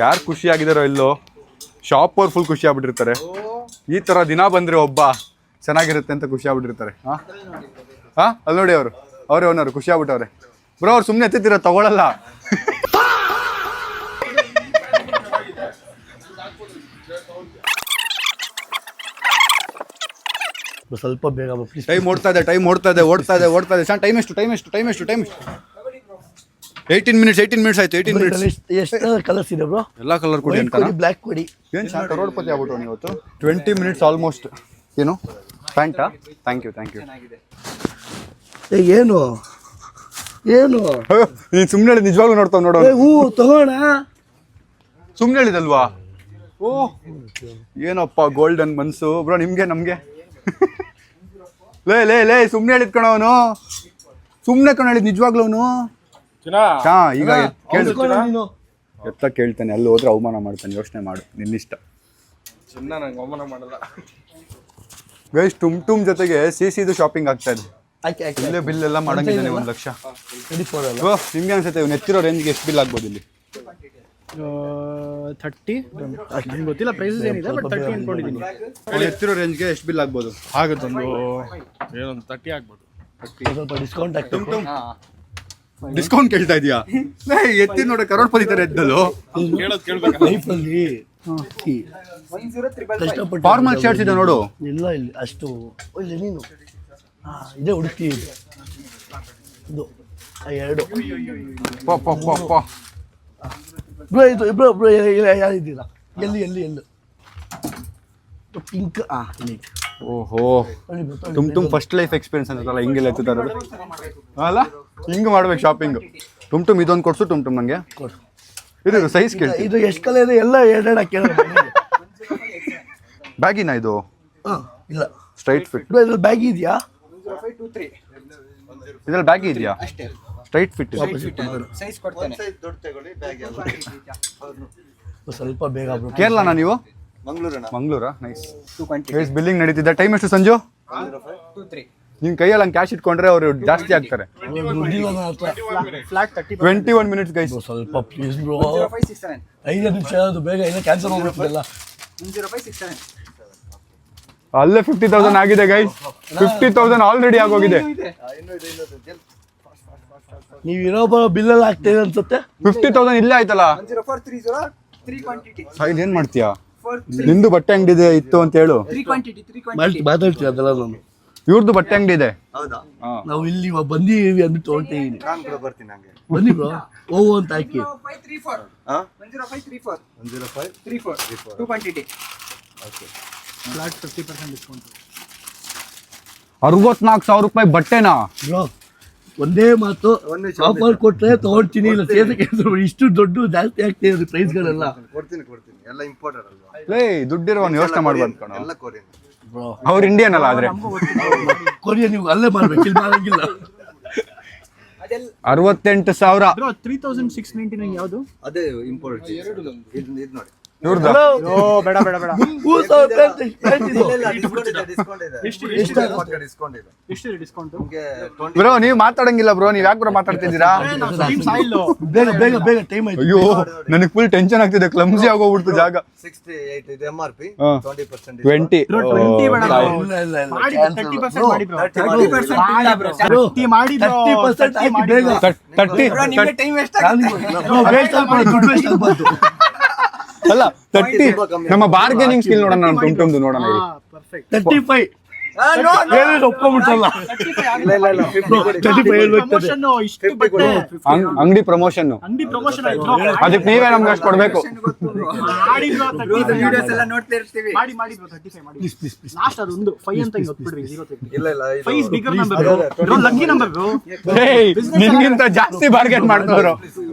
Speaker 2: ಯಾರು ಖುಷಿ ಆಗಿದಾರೋ ಇಲ್ಲೋ, ಶಾಪ್ ಅವ್ರು ಫುಲ್ ಖುಷಿ ಆಗ್ಬಿಟ್ಟಿರ್ತಾರೆ. ಈ ತರ ದಿನ ಬಂದ್ರೆ ಒಬ್ಬ ಚೆನ್ನಾಗಿರುತ್ತೆ ಅಂತ ಖುಷಿ ಆಗ್ಬಿಟ್ಟಿರ್ತಾರೆ. ಅಲ್ಲಿ ನೋಡಿ ಅವ್ರೇ ಓನರು ಖುಷಿ ಆಗ್ಬಿಟ್ಟವ್ರೆ. ಬ್ರೋ ಅವ್ರು ಸುಮ್ಮನೆ ಎತ್ತಿದ್ದೀರ, ತಗೊಳಲ್ಲ.
Speaker 1: ಸ್ವಲ್ಪ ಬೇಗ ಪ್ಲೀಸ್.
Speaker 2: ಟೈಮ್ ಓಡ್ತಾ ಇದೆ. ಟೈಮ್ ಎಷ್ಟು 18 ಮಿನಿಟ್ಸ್ ಆಯ್ತು. 18 ಮಿನಿಟ್ಸ್.
Speaker 1: ಎಷ್ಟು ಕಲರ್ಸ್ ಇದೆ ಬ್ರೋ?
Speaker 2: ಎಲ್ಲ ಕಲರ್ ಕೊಡಿ ಅಂತ.
Speaker 1: ಬ್ಲ್ಯಾಕ್ ಕೊಡಿ.
Speaker 2: ಏನು ಕರೋಡ್ಪತಿ ಆಗ್ಬಿಟ್ಟು ಇವತ್ತು. 20 ಮಿನಿಟ್ಸ್ ಆಲ್ಮೋಸ್ಟ್. ಏನು ಪ್ಯಾಂಟಾ? Thank you.
Speaker 1: ಏನು
Speaker 2: ನೀನು ಸುಮ್ಮನೆ ಹೇಳಿ, ನಿಜವಾಗ್ಲೂ ನೋಡ್ತಾವ್ ನೋಡೋ.
Speaker 1: ತಗೋಣ.
Speaker 2: ಸುಮ್ಮನೆ ಹೇಳಿದಲ್ವಾ? ಓ ಏನಪ್ಪ ಗೋಲ್ಡನ್ ಮನ್ಸು ಬ್ರೋ ನಿಮ್ಗೆ ನಮ್ಗೆ. ಲೇ ಸುಮ್ಮನೆ ಹೇಳಿದ್ ಕಣ ಅವನು, ಸುಮ್ಮನೆ ಕಣ ಹೇಳಿದ್ ನಿಜವಾಗ್ಲೂ ಅವನು. ಈಗ ಎತ್ತ ಕೇಳ್ತಾನೆ, ಅಲ್ಲಿ ಹೋದ್ರೆ ಅವಮಾನ ಮಾಡ್ತಾನೆ. ಯೋಚನೆ ಮಾಡು, ನಿನ್ನಿಷ್ಟ.
Speaker 3: ಅವಮಾನ ಮಾಡಲ್ಲ
Speaker 2: ಗೈಸ್. ಟುಮ್ ಜೊತೆಗೆ ಸಿಸಿದು ಶಾಪಿಂಗ್ ಆಗ್ತಾ ಇದೆ. ಇಲ್ಲೇ ಬಿಲ್ ಎಲ್ಲ ಮಾಡಂಗಿದ್ದಾನೆ 1 ಲಕ್ಷ. ನಿಮ್ಗೆ ಅನ್ಸುತ್ತೆ ಇವ್ನು ಎತ್ತಿರೋ ರೇಂಜ್ಗೆ ಎಷ್ಟು ಬಿಲ್ ಆಗ್ಬೋದು ಇಲ್ಲಿ?
Speaker 4: 30 ನಂಗೆ ಗೊತ್ತಿಲ್ಲ ಪ್ರೈಸಸ್ ಏನಿದೆ, ಬಟ್ 30 ಅನ್ಕೊಂಡಿದ್ದೀನಿ.
Speaker 2: ಎತ್ತಿರೋ ರೇಂಜ್ಗೆ ಎಷ್ಟು ಬಿಲ್ ಆಗ್ಬೋದು?
Speaker 3: ಆಗುತ್ತೊಂದು ಏನೊಂದು 30 ಆಗ್ಬೋದು.
Speaker 1: ಸ್ವಲ್ಪ ಡಿಸ್ಕೌಂಟ್ ಆಗ್ತದೆ.
Speaker 2: ಡಿಸ್ಕೌಂಟ್ ಕೇಳ್ತಾ ಇದೀಯಾ? ಎತ್ತಿ ನೋಡಿ ಕರೋಡ್ಪತಿ ತರ ಎದ್ದಲು.
Speaker 1: ಲೈಫಲ್ಲಿ
Speaker 2: ಫಾರ್ಮಲ್ ಶರ್ಟ್ಸ್ ಇದೆ ನೋಡು.
Speaker 1: ಇಲ್ಲ ಇಲ್ಲಿ ಅಷ್ಟು ಇಲ್ಲ. ನೀನು ಇದೇ ಹುಡುಕಿ ಇದು 2 ಬ್ರೋ. ಇದು ಬ್ರೋ ಯಾರಿದ್ದೀರಾ? ಎಲ್ಲಿ ಪಿಂಕ್.
Speaker 2: ಓಹೋ, ಟುಮ್ ಫಸ್ಟ್ ಲೈಫ್ ಎಕ್ಸ್ಪೀರಿಯನ್ಸ್ ಅಂತಲ್ಲ ಹಿಂಗೆಲ್ಲ ಎತ್ತುತ್ತಾರ ಅಲ್ಲ. ಹಿಂಗೆ ಮಾಡ್ಬೇಕು ಶಾಪಿಂಗ್. ಟುಮ್ ಇದೊಂದು ಕೊಡ್ಸು. ಟುಮ್ ನಂಗೆ ಇದು ಸೈಜ್ ಕೇಳಿ.
Speaker 1: ಇದು ಎಷ್ಟು ಕಲರ್ ಇದೆ? ಎಲ್ಲ 2 ಕೇಳ.
Speaker 2: ಬ್ಯಾಗಿನಾ ಇದು?
Speaker 1: ಇಲ್ಲ,
Speaker 2: ಸ್ಟ್ರೈಟ್ ಫಿಟ್.
Speaker 1: ಇದ್ರಲ್ಲಿ ಬ್ಯಾಗಿ ಇದೆಯಾ?
Speaker 2: ಇದ್ರಲ್ಲಿ ಬ್ಯಾಗಿ ಇದೆಯಾ? Straight fit.
Speaker 1: ಸ್ವಲ್ಪ ಬೇಗ ಬ್ರೋ.
Speaker 2: ಕೇರಳನಾ ನೀವು? ಮಂಗಳೂರಾ? ನೈಸ್. ಬಿಲ್ಲಿಂಗ್ ನಡೀತಿದ್ದ. ಟೈಮ್ ಎಷ್ಟು ಸಂಜು? 2-3. ನಿನ್ ಕೈಯಲ್ಲಿ ಹಂಗೆ ಕ್ಯಾಶ್ ಇಟ್ಕೊಂಡ್ರೆ ಅವರು ಜಾಸ್ತಿ ಆಗ್ತಾರೆ. 21 ಮಿನಿಟ್ಸ್ ಗೈಸ್.
Speaker 1: ಸ್ವಲ್ಪ ಪ್ಲೀಸ್ ಬ್ರೋ. 5 ನಿಮಿಷ ಅದು ಬೇಗ ಇಲ್ಲ, ಕ್ಯಾನ್ಸಲ್ ಹೋಗ್ಬಿಟ್ಟಿಲ್ಲ.
Speaker 2: ಅಲ್ಲೇ 50,000 ಆಗಿದೆ ಗೈಸ್. 50,000 ಆಲ್ರೆಡಿ ಆಗೋಗಿದೆ.
Speaker 1: ನೀವು ಇರೋ ಬಿಲ್ಲಲ್ಲಿ ಆಗ್ತದೆ ಅನ್ಸುತ್ತೆ.
Speaker 2: 50,000 ಇಲ್ಲೇ ಆಯ್ತಲ್ಲ. ಏನ್ ಮಾಡ್ತೀಯಾ? ನಿಂದು ಬಟ್ಟೆ ಅಂಗಡಿ ಇತ್ತು ಅಂತ ಹೇಳು.
Speaker 1: ಮಾತಾಡ್ತೀವಿ ಅದೆಲ್ಲ. ನಾನು
Speaker 2: ಇವ್ರದ್ದು ಬಟ್ಟೆ ಅಂಗಡಿ ಇದೆ.
Speaker 1: ನಾವು ಇಲ್ಲಿ ಬಂದೀವಿ ಅಂದ್ಬಿಟ್ಟು ಹೊರಟಿದ್ದೀನಿ. ಬನ್ನಿ ಬ್ರೋ, ಓ ಅಂತ ಹಾಕಿ.
Speaker 2: 64,000 ರೂಪಾಯಿ ಬಟ್ಟೆನಾ
Speaker 1: ಬ್ರೋ? ಒಂದೇ ಮಾತು, ಆಫರ್ ಕೊಟ್ರೆ ತಗೊಳ್ತೀನಿ, ಇಲ್ಲ ಸೇದಕ್ಕೆ ಇಷ್ಟು ದೊಡ್ಡ ಜಾಸ್ತಿ ಆಗ್ತಿದೆ ಪ್ರೈಸ್ಗಳೆಲ್ಲ.
Speaker 3: ಎಲ್ಲ ಇಂಪೋರ್ಟೆಡ್ ಅಲ್ವಾ?
Speaker 2: ಲೇ ದುಡ್ಡಿರೋನು ಯೋಚನೆ ಮಾಡ್ಬಾರ್ದು ಕಣ.
Speaker 3: ಎಲ್ಲ ಕೊರಿಯನ್.
Speaker 2: ಅವ್ರು ಇಂಡಿಯನ್ ಅಲ್ಲ, ಆದ್ರೆ
Speaker 1: ಕೊರಿಯನ್ ನೀವು ಅಲ್ಲೇ ಮಾಡ್ಬೇಕು, ಇಲ್ಲಿ ಮಾಡಂಗಿಲ್ಲ.
Speaker 2: 68,000
Speaker 4: ಬ್ರೋ 3699 ಯಾವುದು?
Speaker 3: ಅದೇ ಇಂಪಾರ್ಟೆಂಟ್ ಇದು ನೋಡಿ
Speaker 2: ಇವ್ರದ್ದು
Speaker 4: ಓ ಬೇಡ ಬೇಡ ಬೇಡ.
Speaker 1: 3,000 ಪ್ಯಾಂಟ್ ಇದು.
Speaker 3: ಡಿಸ್ಕೌಂಟ್ ಇದೆ ಡಿಸ್ಕೌಂಟ್ ಇದೆ
Speaker 4: ಎಷ್ಟಿದೆ ಡಿಸ್ಕೌಂಟ್?
Speaker 3: ನಿಮಗೆ
Speaker 2: ಬ್ರೋ ನೀವು ಮಾತಾಡಂಗಿಲ್ಲ ಬ್ರೋ, ನೀವ್ ಯಾಕೆ ಬ್ರೋ ಮಾತಾಡ್ತಿದ್ದೀರಾ?
Speaker 4: ಟೀಮ್ ಸಾಯಿಲ್
Speaker 1: ಬೇಗ ಬೇಗ ಬೇಗ ಟೈಮ್ ಆಯ್ತು.
Speaker 2: ಅಯ್ಯೋ ನನಗೆ ಫುಲ್ ಟೆನ್ಷನ್ ಆಗ್ತಿದೆ, ಕ್ಲಮ್ಸಿ ಆಗೋಗ್ಬಿಡ್ತು ಜಾಗ.
Speaker 3: 68 ಇದು MRP
Speaker 2: ಹಾ.
Speaker 3: 20%
Speaker 2: 20
Speaker 4: ಬ್ರೋ 20 ಬೇಡ bro.
Speaker 1: ಇಲ್ಲ ಇಲ್ಲ ಇಲ್ಲ
Speaker 4: ಮಾಡಿ
Speaker 1: cancel.
Speaker 4: 30%
Speaker 1: Bro,
Speaker 4: ಮಾಡಿ ಬ್ರೋ.
Speaker 3: 30%
Speaker 4: ಮಾಡಿ bro. 30 ಮಾಡಿ bro.
Speaker 1: 30% ಹಾಕಿ
Speaker 4: ಮಾಡಿ
Speaker 1: ಬೇಗ.
Speaker 4: bro.
Speaker 2: 30
Speaker 1: ವೇಸ್ಟ್ ಆಗ್ಬಾರ್ದು, ದುಡ್ಡು ವೇಸ್ಟ್ ಆಗ್ಬಾರ್ದು.
Speaker 2: ಅಲ್ಲ 30 ನಮ್ಮ ಬಾರ್ಗೇನಿಂಗ್ ಸ್ಕಿಲ್ ನೋಡೋಣ, ನಮ್ಮ ಟುಮ್ಟುಮ್ದು ನೋಡೋಣ ಇಲ್ಲಿ.
Speaker 4: ಹಾ, perfect.
Speaker 1: 35 ಏನೇನು ಒಪ್ಕೊಂಡ್ಬಿಟ್ಟಲ್ಲ.
Speaker 3: ಇಲ್ಲ ಇಲ್ಲ ಇಲ್ಲ 50 ಕೊಡಿ
Speaker 1: 35 ಹೇಳ್ಬೇಕು.
Speaker 4: Promotion ಇಷ್ಟು ಬಟ್ಟೆ
Speaker 2: ಅಂಗಡಿ ಪ್ರಮೋಷನ್
Speaker 4: ಅಂಗಡಿ ಪ್ರಮೋಷನ್ ಆಯ್ತು bro.
Speaker 2: ಅದಕ್ಕೆ ನೀವೇ ನಮ್ಗೆ ಅಷ್ಟು ಕೊಡ್ಬೇಕು.
Speaker 4: ಮಾಡಿ bro 35
Speaker 3: ವಿಡಿಯೋಸ್ ಎಲ್ಲ ನೋಡ್ತಾ ಇರ್ತೀವಿ.
Speaker 4: ಮಾಡಿ bro 35 ಮಾಡಿ. ಲಾಸ್ಟ್ ಅದು ಒಂದು 5 ಅಂತ ಹಿಂಗ್ ಹೊತ್ಬಿಡ್ರಿ 0
Speaker 3: ಇಲ್ಲ ಇಲ್ಲ ಇದು
Speaker 4: 5 is bigger number bro. Lucky number bro.
Speaker 2: ಏಯ್ ನಿನ್ಗಿಂತ ಜಾಸ್ತಿ ಬಾರ್ಗೇನ್ ಮಾಡ್ತಾವ್ರು.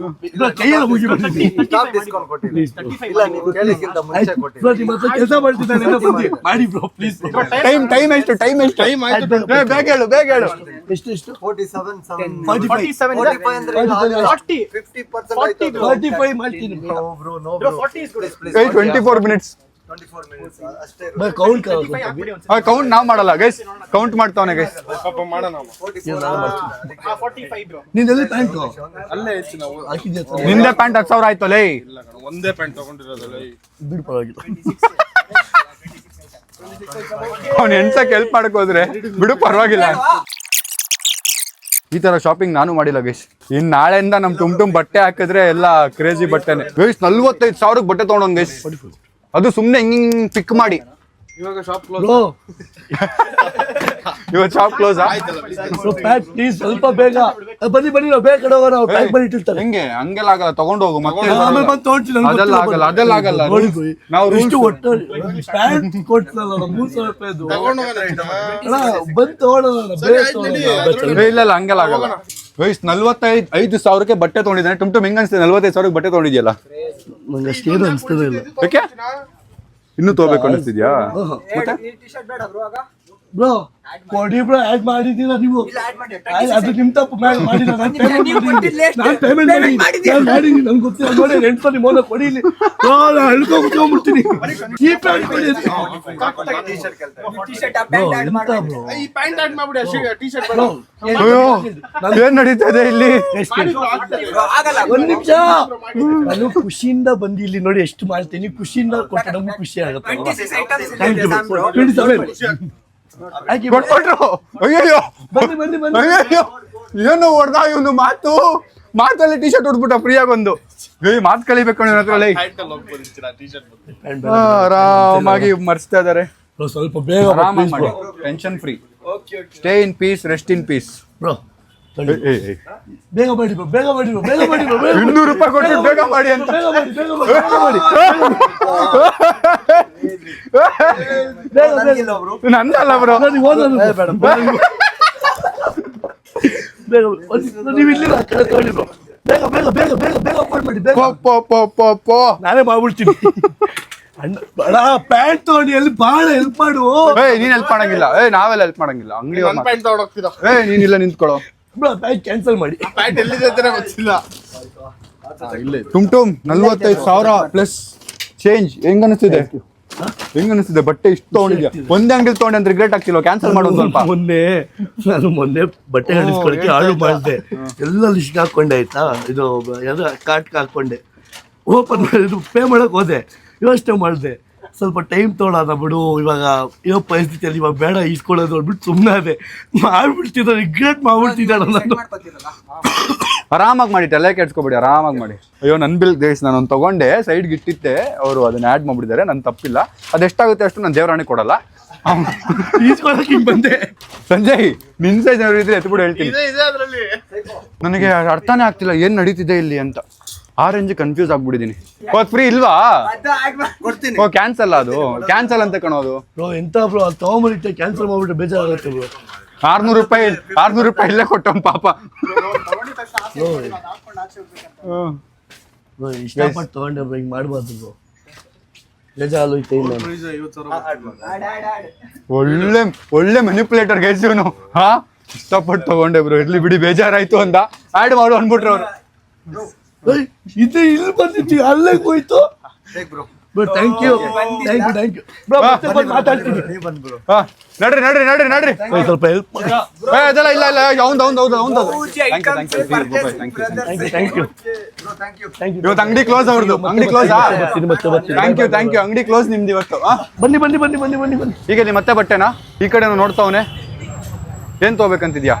Speaker 1: Bro, ಕೈಯೆಲ್ಲ ಮುಗಿಬಿಡ್ತೀನಿ.
Speaker 3: ಟಾಪ್ ಡಿಸ್ಕೌಂಟ್ ಕೊಟ್ಟಿಲ್ಲ
Speaker 4: 35
Speaker 3: ಇಲ್ಲ ನೀವು ಕೇಳಿಕ್ಕಿಂತ ಮುಂಚೆ ಕೊಟ್ಟಿಲ್ಲ
Speaker 1: Bro, ನಿಮ್ಮ ಹತ್ರ ಕೆಲಸ ಮಾಡ್ತಿದ್ದಾನೆ ಏನೋ ಬಂದು ಮಾಡಿ ಬ್ರೋ ಪ್ಲೀಸ್.
Speaker 2: ಟೈಮ್ ಎಷ್ಟು ಬೇಗ ಹೇಳು
Speaker 1: ಎಷ್ಟು ಎಷ್ಟು
Speaker 3: 47
Speaker 4: 47
Speaker 3: 45 ಅಂದ್ರೆ ಇಲ್ಲ,
Speaker 4: 40
Speaker 3: 50% ಆಯ್ತು
Speaker 1: 35 ಮಾಡ್ತೀನಿ
Speaker 3: bro bro no
Speaker 4: bro
Speaker 3: bro
Speaker 4: 40 is good.
Speaker 2: 24 minutes
Speaker 3: 24 minutes ಅಷ್ಟೇ
Speaker 1: ಬೈ ಕೌಂಟ್
Speaker 4: ಹಾಕ್ಬಿಡಿ ಒಂದ್ಸಲ.
Speaker 2: ಕೌಂಟ್ ನಾವ್ ಮಾಡಲ್ಲ ಗೈಸ್, ಕೌಂಟ್ ಮಾಡ್ತಾವನೆ ಗೈಸ್.
Speaker 3: ಪಾಪ ಮಾಡೋಣ 44
Speaker 4: ಆ 45 bro.
Speaker 1: ನೀನ್ ಎಲ್ಲಿ ಪ್ಯಾಂಟ್
Speaker 3: ಅಲ್ಲೇ ಹೆಚ್ಚು ನಾವು
Speaker 1: ಹಾಕಿದ್ಯಾ
Speaker 2: ನಿಂದೆ ಪ್ಯಾಂಟ್ 10,000 ಆಯ್ತು ಲೇ.
Speaker 3: ಇಲ್ಲ ಕಣ, ಒಂದೇ ಪ್ಯಾಂಟ್ ತಗೊಂಡಿರೋದಲ್ಲ
Speaker 1: ಬಿಡು ಪರವಾಗಿಲ್ಲ.
Speaker 2: ಅವ್ನು ಎಣ್ಸಕ್ಕೆ ಹೆಲ್ಪ್ ಮಾಡಕ್ ಹೋದ್ರೆ ಬಿಡು ಪರವಾಗಿಲ್ಲ. ಈ ತರ ಶಾಪಿಂಗ್ ನಾನು ಮಾಡಿಲ್ಲ ಗೈಸ್. ಇನ್ ನಾಳೆಯಿಂದ ನಮ್ ಟುಮ್ ಬಟ್ಟೆ ಹಾಕಿದ್ರೆ ಎಲ್ಲ ಕ್ರೇಜಿ ಬಟ್ಟೆನೆ ಗೈಸ್. 45,000 ಬಟ್ಟೆ ತಗೊಂಡ್ ಗೈಸ್, ಅದು ಸುಮ್ನೆ ಹಿಂಗ್ ಪಿಕ್ ಮಾಡಿ.
Speaker 3: ಇವಾಗ ಶಾಪ್ ಕ್ಲೋಸ್
Speaker 1: ಬ್ರೋ
Speaker 2: ಇವತ್ತು shop close.
Speaker 1: So pack please ಸ್ವಲ್ಪ ಬೇಗ ಬನ್ನಿ ಬನ್ನಿ ನಾವು ಬೇಗ ಕಡೆ ಹೋಗೋಣ. ಅವ್ರು ಪ್ಯಾಕ್ ಮಾಡಿ ಇಟ್ಟಿರ್ತಾರೆ.
Speaker 2: ಹೆಂಗೆ ಹಂಗೆಲ್ಲ ಆಗಲ್ಲ, ತಗೊಂಡು ಹೋಗು ಮತ್ತೆ.
Speaker 1: ಆಮೇಲೆ ಬಂದು ತಗೊಂಡ್ತೀನಿ.
Speaker 2: ಅದೆಲ್ಲ ಆಗಲ್ಲ, ಅದೆಲ್ಲ ಆಗಲ್ಲ. ನಾವು
Speaker 1: ಎಷ್ಟು ಒಟ್ಟು ಪ್ಯಾಂಟ್ ಕೊಡ್ತಲ್ಲ 3,000 ರೂಪಾಯಿದು
Speaker 3: ತಗೊಂಡು ಹೋಗೋಣ
Speaker 1: ಅಣ್ಣ ಬಂದು ತಗೊಳ್ಳೋಣ ಬೇಗ ತಗೊಳ್ಳೋಣ.
Speaker 2: ಇಲ್ಲ ಹಂಗೆಲ್ಲ ಆಗಲ್ಲ ಗೈಸ್. 45,000ಕ್ಕೆ ಬಟ್ಟೆ ತಗೊಂಡಿದ್ದಾನೆ. ಟುಮ್ ಹೆಂಗ ಅನ್ಸ್ತದೆ 45,000ಕ್ಕೆ ಬಟ್ಟೆ ತಗೊಂಡಿದ್ಯಲ್ಲ?
Speaker 1: ನಂಗೆ ಅಷ್ಟೇನು ಅನ್ಸ್ತದೆ ಇಲ್ಲ.
Speaker 2: ಯಾಕೆ ಇನ್ನೂ ತಗೋಬೇಕು ಅನಿಸ್ತಿದ್ಯಾ?
Speaker 1: ಬ್ರೋ ಕೊಡಿ ಬ್ರೋ, ಆಡ್ ಮಾಡಿದ್ದೀರಾ ನೀವು? ಅದು ನಿಮ್ ತಪ್ಪು ಮಾಡಿಲ್ಲ. ನಾನು ಪೇಮೆಂಟ್ ಮಾಡಿದ್ದೀನಿ, ನಂಗೆ ಗೊತ್ತಿಲ್ಲ. ನೋಡಿ ರೆಂಟ್ ನಿಮ್ಮ ಮೋನ ಕೊಡಿ ಇಲ್ಲಿ. ನಾನು ಅಳ್ಕೊಂಡ್ಬಿಡ್ತೀನಿ. ಈ ಪ್ಯಾಂಟ್ ಕೊಡಿ ಅಂತ. Bro, ಎಂತ bro?
Speaker 3: ಈ ಪ್ಯಾಂಟ್ ಆಡ್ ಮಾಡ್ಬಿಡಿ ಅಷ್ಟೇ, ಟಿ ಶರ್ಟ್ ಬೇಡ.
Speaker 1: Bro,
Speaker 2: ಅಯ್ಯೋ ಏನ್ ನಡೀತಾ ಇದೆ ಇಲ್ಲಿ?
Speaker 1: ಒಂದ್ ನಿಮಿಷ, ನಾನು ಖುಷಿಯಿಂದ ಬಂದು ಇಲ್ಲಿ ನೋಡಿ ಎಷ್ಟು ಮಾಡ್ತೀನಿ. ಖುಷಿಯಿಂದ ಕೊಟ್ಟು ನಮ್ಗೆ ಖುಷಿ ಆಗುತ್ತೆ. Thank you. 27 ಹಾಕಿ
Speaker 2: ಕೊಟ್ಬಿಟ್ರು. ಅಯ್ಯಯ್ಯೋ
Speaker 1: ಬನ್ನಿ ಬನ್ನಿ ಬನ್ನಿ.
Speaker 2: ಅಯ್ಯಯ್ಯೋ ಏನು ಹೊಡ್ದ ಇವನು ಮಾತಲ್ಲಿ ಟಿ ಶರ್ಟ್ ಹೊಡ್ಬಿಟ್ಟ ಫ್ರೀಯಾಗಿ ಒಂದು. ಮಾತು ಕಲಿಬೇಕು ನನ್ನ ಹತ್ರ.
Speaker 3: ಪ್ಯಾಂಟ್ ಅಲ್ಲಿ ಹೋಗ್ಬೋದಿರ್ತೀರಾ ಟಿ ಶರ್ಟ್
Speaker 2: ಆರಾಮಾಗಿ ಮರ್ಸ್ತಾ ಇದಾರೆ.
Speaker 1: Bro, ಸ್ವಲ್ಪ ಬೇಗ
Speaker 2: ಆರಾಮಾಗಿ ಮಾಡಿ, tension free. Stay in peace, rest in peace.
Speaker 1: Bro ಬೇಗ ಮಾಡಿ bro, ಬೇಗ ಮಾಡಿ bro, ಬೇಗ ಮಾಡಿ bro, ಬೇಗ ಮಾಡಿ.
Speaker 2: 200 ರೂಪಾಯಿ ಕೊಟ್ಟು ಬೇಗ ಮಾಡಿ ಅಂತ.
Speaker 1: ಬೇಗ ಮಾಡಿ, ಬೇಗ ಮಾಡಿ, ಬೇಗ ಮಾಡಿ. ಬೇಗ ಬೇಗ
Speaker 2: ನಂದಲ್ಲ ಬ್ರೋ.
Speaker 1: ನಾನು ಓದೋದು ಬೇಡ. ಬೇಗ ನೀವು ಇಲ್ಲಿ ಆ ಕಡೆ ತಗೊಳ್ಳಿ bro. ಬೇಗ ಬೇಗ ಬೇಗ ಬೇಗ ಬೇಗ ಓಪನ್ ಮಾಡಿ ಬೇಗ. ನಾನೇ ಮಾಡ್ಬಿಡ್ತೀನಿ. ಅಣ್ಣ ಪ್ಯಾಂಟ್ ತಗೊಂಡು ಎಲ್ಲಿ ಬಾಳ ಹೆಲ್ಪ್ ಮಾಡು.
Speaker 2: ನೀನ್ ಹೆಲ್ಪ್ ಮಾಡಂಗಿಲ್ಲ. ನಾವೆಲ್ಲ ಹೆಲ್ಪ್ ಮಾಡಂಗಿಲ್ಲ. ಅಂಗಡಿ
Speaker 3: ನನ್ನ ಪ್ಯಾಂಟ್ ತಗೊಂಡು ಹೋಗ್ತಿದ್ದ
Speaker 2: ನೀನಿಲ್ಲ ನಿಂತ್ಕೊಳ್ಳೋ.
Speaker 1: ಬ್ರೋ ಪ್ಯಾಂಟ್ ಕ್ಯಾನ್ಸಲ್ ಮಾಡಿ.
Speaker 3: ಪ್ಯಾಂಟ್ ಎಲ್ಲಿದೆ ಅಂತಾನೆ ಗೊತ್ತಿಲ್ಲ.
Speaker 2: ಟುಮ್ 45,000 ಪ್ಲಸ್ ಚೇಂಜ್. ಹೆಂಗ ಅನಿಸ್ತಿದೆ ಬಟ್ಟೆ ಇಷ್ಟು ತಗೊಂಡಿದ್ಯಾ? ಒಂದೇ ಅಂಗಡಿ ತಗೊಂಡೆ ಅಂತ ರಿಗ್ರೆಟ್ ಆಗ್ತಿಲ್ವ? ಕ್ಯಾನ್ಸಲ್ ಮಾಡೋದು ಸ್ವಲ್ಪ.
Speaker 1: ಮೊನ್ನೆ ಬಟ್ಟೆ ಹಿಡಿಸ್ಕೊಳಕ್ಕೆ ಆರ್ಡರ್ ಮಾಡಿದೆ. ಎಲ್ಲ ಲಿಸ್ಟ್ ಹಾಕೊಂಡೆ ಆಯ್ತಾ. ಇದು ಯಾವ್ದು ಕಾರ್ಟ್ ಹಾಕೊಂಡೆ. ಓಪನ್ ಮಾಡಿ ಇದು ಪೇ ಮಾಡಕ್ ಹೋದೆ. ಯೋಚನೆ ಮಾಡಿದೆ ಸ್ವಲ್ಪ ಟೈಮ್ ತೊಗೊಳೋದ ಬಿಡು, ಇವಾಗ ಇರೋ ಪರಿಸ್ಥಿತಿಯಲ್ಲಿ ಇವಾಗ ಬೇಡ ಈಸ್ಕೊಳ್ಳೋದು ಅಂದ್ಬಿಟ್ಟು ಸುಮ್ಮನೆ ಅದೇ ಮಾಡ್ಬಿಡ್ತಿದ್ದ. ರಿಗ್ರೆಟ್ ಮಾಡ್ಬಿಡ್ತಿದ್ದಾರ. ನಾನು
Speaker 2: ಆರಾಮಾಗಿ ಮಾಡಿ, ತಲೆ ಕೆಡ್ಸ್ಕೊಬೇಡಿ, ಆರಾಮಾಗಿ ಮಾಡಿ. ಅಯ್ಯೋ ನನ್ನ ಬಿಲ್ ಗೈಸ್ ನಾನು ಒಂದು ತಗೊಂಡೆ, ಸೈಡ್ಗೆ ಇಟ್ಟಿದ್ದೆ, ಅವರು ಅದನ್ನ ಆ್ಯಡ್ ಮಾಡಿಬಿಟ್ಟಿದ್ದಾರೆ. ನನ್ನ ತಪ್ಪಿಲ್ಲ. ಅದೆಷ್ಟಾಗುತ್ತೆ ಅಷ್ಟು ನಾನು ದೇವರಾಣಿ ಕೊಡಲ್ಲ.
Speaker 1: ಈಸ್ಕೊಳಕ್ಕೆ ಹಿಂಗೆ ಬಂದೆ.
Speaker 2: ಸಂಜಯ್ ನಿನ್ ಸೈಜ್ ಏನಾದ್ರು ಇದ್ರೆ ಎತ್ಬಿಟ್ಟು ಹೇಳ್ತೀನಿ.
Speaker 3: ಇದೆ ಅದರಲ್ಲಿ.
Speaker 2: ನನಗೆ ಅರ್ಥನೇ ಆಗ್ತಿಲ್ಲ ಏನು ನಡೀತಿದೆ ಇಲ್ಲಿ ಅಂತ. ಆ ರೇಂಜ್ ಕನ್ಫ್ಯೂಸ್ ಆಗ್ಬಿಟ್ಟಿದ್ದೀನಿ. ಫ್ರೀ ಇಲ್ವಾ?
Speaker 3: ಕೊಡ್ತೀನಿ.
Speaker 2: ಓ ಕ್ಯಾನ್ಸಲ್, ಅದು ಕ್ಯಾನ್ಸಲ್ ಅಂತ ಕಣೋದು.
Speaker 1: ಬ್ರೋ ಎಂತ ಬ್ರೋ ಅದು ತಗೊಂಬಿಟ್ಟೆ ಕ್ಯಾನ್ಸಲ್ ಮಾಡ್ಬಿಟ್ಟು ಬೇಜಾರಾಗುತ್ತೆ ಬ್ರೋ.
Speaker 2: 600 ರೂಪಾಯಿ ಇಲ್ಲೇ ಕೊಟ್ಟವನ್ ಪಾಪ.
Speaker 1: ಬ್ರೋ ಇಷ್ಟಪಟ್ಟು ತಗೊಂಡೆ ಬ್ರೋ, ಹಿಂಗೆ ಮಾಡ್ಬಾರ್ದು ಬ್ರೋ. ಬೇಜಾರು ಐತೆ ಇಲ್ಲ.
Speaker 2: ಒಳ್ಳೆ ಮ್ಯಾನಿಪುಲೇಟರ್ ಗೈಸ್ ಇವನು. ಹಾ ಇಷ್ಟಪಟ್ಟು ತಗೊಂಡೆ ಬ್ರೋ, ಇರ್ಲಿ ಬಿಡಿ ಬೇಜಾರಾಯ್ತು ಅಂತ ಆ್ಯಡ್ ಮಾಡು ಅಂದ್ಬಿಟ್ರು ಅವ್ರು.
Speaker 1: ಇದು ಇಲ್ಲಿ ಬಂದಿತ್ತು ಅಲ್ಲೇ ಹೋಯ್ತು. ಬ್ರೋ ಥ್ಯಾಂಕ್ ಯು ಬ್ರೋ, ಮತ್ತೆ ಬಂದು ಮಾತಾಡ್ತೀನಿ.
Speaker 2: ಹಾ ನಡ್ರಿ ನಡ್ರಿ ನಡ್ರಿ ನಡ್ರಿ.
Speaker 1: ಸ್ವಲ್ಪ ಹೆಲ್ಪ್ ಮಾಡಿ.
Speaker 2: ಅದೆಲ್ಲ ಇಲ್ಲ ಇಲ್ಲ ಅವ್ನು ಇವತ್ತು ಅಂಗಡಿ ಕ್ಲೋಸ್ ಅವ್ರದ್ದು, ಅಂಗಡಿ ಕ್ಲೋಸ್. ಥ್ಯಾಂಕ್ ಯು ಅಂಗಡಿ ಕ್ಲೋಸ್ ನಿಮ್ದು ಇವತ್ತು.
Speaker 1: ಬನ್ನಿ.
Speaker 2: ಈಗ ನೀ ಮತ್ತೆ ಬಟ್ಟೆನಾ ಈ ಕಡೆ ನೋಡ್ತಾವನೆ, ಏನ್ ತಗೋಬೇಕಂತಿದ್ಯಾ?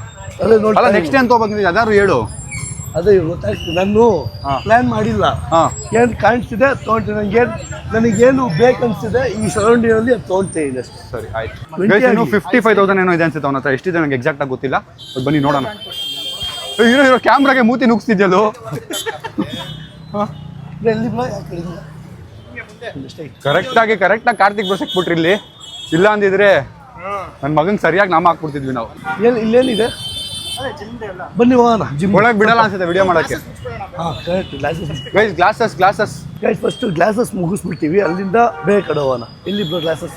Speaker 1: ಅದೇ ನೋಡಿ,
Speaker 2: ಅಲ್ಲ ನೆಕ್ಸ್ಟ್ ಏನ್ ತಗೋಬೇಕಂತಿದ್ಯಾ ಅದಾರು ಹೇಳು.
Speaker 1: ಅದೇ ಗೊತ್ತಾಯ್ತು, ನಾನು ಪ್ಲಾನ್ ಮಾಡಿಲ್ಲ. ಏನ್ ಕಾಣಿಸ್ತಿದೆ ತಗೊಂತೀನಿ, ನನಗೇನು ಬೇಕನ್ಸಿದೆ ಈ ಸರೌಂಡಿಂಗ್ ಅಲ್ಲಿ ತಗೊಂತೀನಿ ಅಷ್ಟೇ.
Speaker 2: ಸರಿ ಆಯ್ತು. 55,000 ಏನೋ ಇದೆ ಅನ್ಸುತ್ತೆ ಅವನ ಹತ್ರ, ಎಷ್ಟಿದೆ ನಂಗೆ ಎಕ್ಸಾಕ್ಟ್ ಆಗಿ ಗೊತ್ತಿಲ್ಲ. ಬನ್ನಿ ನೋಡೋಣ. ಇರೋ ಕ್ಯಾಮ್ರಾಗೆ ಮೂತಿ ನುಗ್ಸ್ತಿದ್ಯಲ್ಲೋ. ಕರೆಕ್ಟಾಗಿ ಕಾರ್ತಿಕ್ ಬ್ರೋ ಸಿಕ್ಬಿಟ್ರಿ ಇಲ್ಲಿ. ಇಲ್ಲ ಅಂದಿದ್ರೆ ನನ್ನ ಮಗಂಗೆ ಸರಿಯಾಗಿ ನಾಮ ಹಾಕ್ಬಿಡ್ತಿದ್ವಿ ನಾವು.
Speaker 1: ಇಲ್ಲೇನಿದೆ, ಬನ್ನಿ ಹೋಗೋಣ. ಜಿಮ್
Speaker 2: ಒಳಗೆ ಬಿಡಲ್ಲ ಅನ್ಸುತ್ತೆ ವಿಡಿಯೋ ಮಾಡೋಕ್ಕೆ. ಗೈಸ್ ಗ್ಲಾಸಸ್
Speaker 1: ಫಸ್ಟ್ ಗ್ಲಾಸಸ್ ಮುಗಿಸ್ಬಿಡ್ತೀವಿ, ಅಲ್ಲಿಂದ ಬೇರೆ ಕಡೆ ಹೋಗೋಣ. ಎಲ್ಲಿ bro glasses?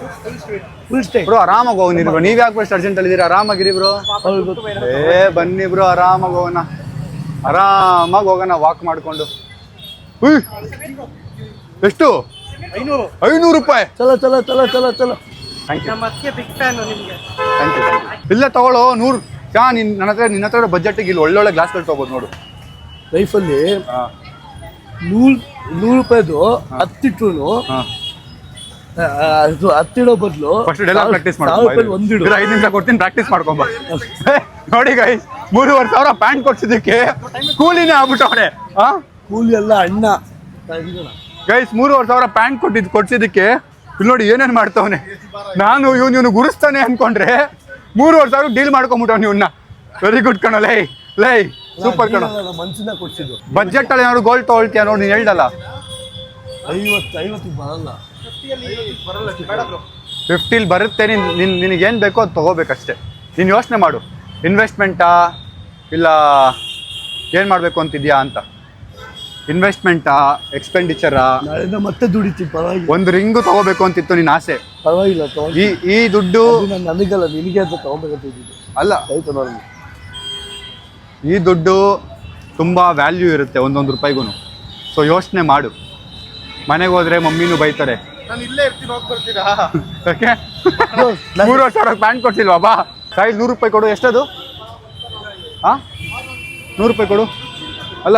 Speaker 1: Full stay
Speaker 2: bro ಆರಾಮಾಗಿ ಹೋಗಿ ಬ್ರೋ. ನೀವ್ ಯಾಕೆ ಫಸ್ಟ್ ಅರ್ಜೆಂಟ್ ಅಲ್ಲಿದ್ದೀರಾ? ಆರಾಮಾಗಿರಿ ಬ್ರೋ. ಬನ್ನಿ ಬ್ರೋ, ಆರಾಮಾಗಿ ಹೋಗೋಣ ವಾಕ್ ಮಾಡ್ಕೊಂಡು. ಎಷ್ಟು? 500 ರೂಪಾಯಿ.
Speaker 1: ಚಲೋ.
Speaker 2: Thank you. ಇಲ್ಲ ತಗೊಳ್ಳೋ 100. ನಿನ್ನ ಹತ್ರ ಬಜೆಟ್ಗೆ ಇಲ್ಲಿ ಒಳ್ಳೊಳ್ಳೆ ಗ್ಲಾಸ್ಗಳು ತಗೋಬೋದು ನೋಡು.
Speaker 1: ಲೈಫಲ್ಲಿ 100 ರೂಪಾಯಿದು ಹತ್ತಿಟ್ರು ಹತ್ತಿಡೋ ಬದಲು
Speaker 2: ಫಸ್ಟ್ ಡೈಲಾಗ್ ಪ್ರಾಕ್ಟೀಸ್ ಮಾಡ್ಕೊಂಡು 5 ನಿಮಿಷ ಕೊಡ್ತೀನಿ, ಪ್ರಾಕ್ಟೀಸ್ ಮಾಡ್ಕೊಂಬ. ನೋಡಿ ಗೈಸ್, 3,500 ಪ್ಯಾಂಟ್ ಕೊಡ್ಸಿದ್ದಕ್ಕೆ ಕೂಲಿನೇ ಆಗ್ಬಿಟ್ಟವ್ರೆ.
Speaker 1: ಕೂಲಿ ಎಲ್ಲ ಅಣ್ಣ.
Speaker 2: ಗೈಸ್ 3,500 ಪ್ಯಾಂಟ್ ಕೊಡ್ಸಿದ್ದಕ್ಕೆ ಇಲ್ಲಿ ನೋಡಿ ಏನೇನು ಮಾಡ್ತಾವನೆ. ನಾನು ಇವನು ಗುರುಸ್ತಾನೆ ಅನ್ಕೊಂಡ್ರೆ 3,500 ಡೀಲ್ ಮಾಡ್ಕೊಂಬಿಟ್ಟವ್ ಇವನ್ನ. ವೆರಿ ಗುಡ್ ಕಣೋ. ಲೈ ಸೂಪರ್ ಕಣೋ.
Speaker 1: ಮನ್ಸಿನ ಕೊಡ್ಸಿದ್ದು
Speaker 2: ಬಜೆಟ್ ಅಲ್ಲಿ ಏನಾದ್ರು ಗೋಲ್ಡ್ ತಗೊಳ್ತೀಯ ನೋಡಿ, ನೀನು ಹೇಳ್ದಲ್ಲ.
Speaker 1: 50 ಬರಲ್ಲ.
Speaker 2: 50 ಬರುತ್ತೆ. ನಿನಗೇನು ಬೇಕೋ ಅದು ತಗೋಬೇಕಷ್ಟೇ. ನೀನು ಯೋಚನೆ ಮಾಡು, ಇನ್ವೆಸ್ಟ್ಮೆಂಟಾ ಇಲ್ಲ ಏನು ಮಾಡಬೇಕು ಅಂತಿದ್ಯಾ ಅಂತ. ಇನ್ವೆಸ್ಟ್ಮೆಂಟಾ ಎಕ್ಸ್ಪೆಂಡಿಚರಾ?
Speaker 1: ನಾಳೆಯಿಂದ ಮತ್ತೆ ದುಡಿತೀವಿ, ಪರವಾಗಿಲ್ಲ.
Speaker 2: ಒಂದು ರಿಂಗು ತಗೋಬೇಕು ಅಂತಿತ್ತು ನಿನ್ನ ಆಸೆ.
Speaker 1: ಪರವಾಗಿಲ್ಲ,
Speaker 2: ಈ ದುಡ್ಡು
Speaker 1: ನನಗಲ್ಲ, ನಿನಗೆ ಅಂತ ತಗೋಬೇಕಂತಿದ್ದು
Speaker 2: ಅಲ್ಲ.
Speaker 1: ಆಯ್ತು ನೋಡಿ,
Speaker 2: ಈ ದುಡ್ಡು ತುಂಬ ವ್ಯಾಲ್ಯೂ ಇರುತ್ತೆ ಒಂದೊಂದು ರೂಪಾಯಿಗೂ. ಸೊ ಯೋಚನೆ ಮಾಡು. ಮನೆಗೆ ಹೋದ್ರೆ ಮಮ್ಮಿನೂ ಬೈತಾರೆ.
Speaker 3: ನಾನು ಇಲ್ಲೇ ಇರ್ತೀನಿ, ಹೋಗಿ ಬರ್ತೀರಾ?
Speaker 2: ಯಾಕೆ 3,500 ಪ್ಯಾಂಟ್ ಕೊಡ್ಸಿಲ್ವಾ? ಬಾ ಸಾಯಿ 100 ರೂಪಾಯಿ ಕೊಡು. ಎಷ್ಟದು? 100 ರೂಪಾಯಿ ಕೊಡು. ಅಲ್ಲ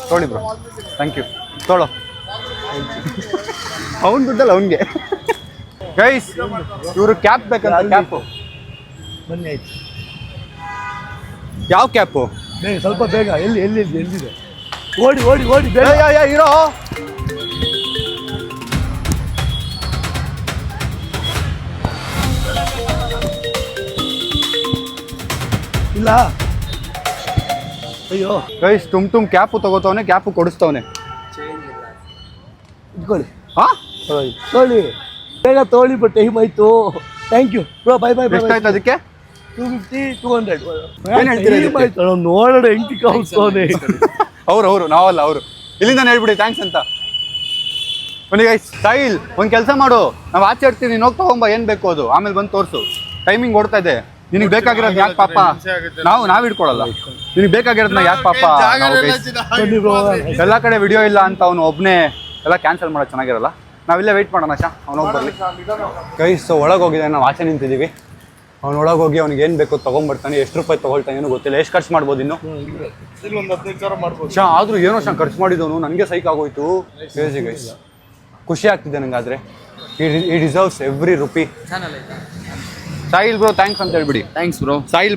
Speaker 2: ತೊಗೊಳ್ಳಿ ಬ್ರೋ, ಥ್ಯಾಂಕ್ ಯು. ತೊಗೊಳ್ಳೋ. ಅವ್ನು ದುಡ್ಡಲ್ಲ ಅವನಿಗೆ. ಗೈಸ್ ಇವರು ಕ್ಯಾಪ್ ಬೇಕಂತ. ಕ್ಯಾಪು
Speaker 1: ಬನ್ನಿ ಆಯ್ತು.
Speaker 2: ಯಾವ ಕ್ಯಾಪು?
Speaker 1: ಸ್ವಲ್ಪ ಬೇಗ. ಎಲ್ಲಿದೆ? ಓಡಿ ಬೇಗ.
Speaker 2: ಇರೋ.
Speaker 1: ಇಲ್ಲ ಅಯ್ಯೋ
Speaker 2: ಗೈಸ್ ತುಮ್ ಕ್ಯಾಪು ತಗೋತವನೆ, ಕ್ಯಾಪು ಕೊಡಿಸ್ತವನೆ.
Speaker 1: ಇಟ್ಕೊಳ್ಳಿ. ತೊಗೊಳ್ಳಿ ಬೇಗ ತೊಗೊಳ್ಳಿ. ಬಟ್ ಟೈಮ್ ಆಯ್ತು. Thank you bro. ಬೈ.
Speaker 2: ಎಷ್ಟಾಯ್ತು ಅದಕ್ಕೆ?
Speaker 1: 250, 200.
Speaker 2: ಏನ್ ಹೇಳ್ತೀರಾ ಇದಕ್ಕೆ?
Speaker 1: ನೋಡೋಣ ಹೆಂಗೆ ಕಾಣಿಸ್ತವನೆ.
Speaker 2: ಅವ್ರು ನಾವಲ್ಲ, ಅವರು ಇಲ್ಲಿಂದ ಹೇಳ್ಬಿಡಿ ಥ್ಯಾಂಕ್ಸ್ ಅಂತ. ಬನ್ನಿ ಗೈಸ್. ಸ್ಟೈಲ್ ಒಂದು ಕೆಲಸ ಮಾಡು, ನಾವು ಆಚೆ ಇಡ್ತೀವಿ, ನೀನು ಹೋಗಿ ತಗೊಂಬ ಏನು ಬೇಕು ಅದು, ಆಮೇಲೆ ಬಂದು ತೋರಿಸು. ಟೈಮಿಂಗ್ ಓಡ್ತಾ ಇದೆ. ನಿನಗೆ ಬೇಕಾಗಿರೋದು ಯಾಕೆ ಪಾಪ ನಾವು ಇಟ್ಕೊಡಲ್ಲ. ನಿನಗೆ ಬೇಕಾಗಿರೋದನ್ನ ಯಾಕೆ ಪಾಪ ಎಲ್ಲ ಕಡೆ ವಿಡಿಯೋ ಇಲ್ಲ ಅಂತ ಅವನು ಒಬ್ಬನೇ ಎಲ್ಲ ಕ್ಯಾನ್ಸಲ್ ಮಾಡೋದು ಚೆನ್ನಾಗಿರಲ್ಲ. ನಾವಿಲ್ಲೇ ವೆಯ್ಟ್ ಮಾಡೋಣ ಶಾ, ಅವ್ನು ಹೋಗಿ ಬರಲಿ. ಗೈಸ್ ಒಳಗೆ ಹೋಗಿದೆ, ನಾವು ಆಚೆ ನಿಂತಿದ್ದೀವಿ. ಅವ್ನು ಒಳಗೆ ಹೋಗಿ ಅವ್ನಿಗೆ ಏನು ಬೇಕೋ ತೊಗೊಂಡ್ಬರ್ತಾನೆ. ಎಷ್ಟು ರೂಪಾಯಿ ತೊಗೊಳ್ತಾನೆ ಏನೋ ಗೊತ್ತಿಲ್ಲ. ಎಷ್ಟು ಖರ್ಚು ಮಾಡ್ಬೋದು ಇನ್ನು?
Speaker 3: ಒಂದು 15,000 ಮಾಡ್ಬೋದು.
Speaker 2: ಶಾ ಆದರೂ ಏನೋ ಖರ್ಚು ಮಾಡಿದವನು. ನನಗೆ ಸೈಕ್ ಆಗೋಯ್ತು. Crazy guys. ಖುಷಿ ಆಗ್ತಿದೆ ನಂಗೆ. ಆದರೆ ಈ deserves every rupee. Sahil bro thanks ಅಂತ ಹೇಳ್ಬಿಡಿ.
Speaker 6: Thanks bro.
Speaker 2: Sahil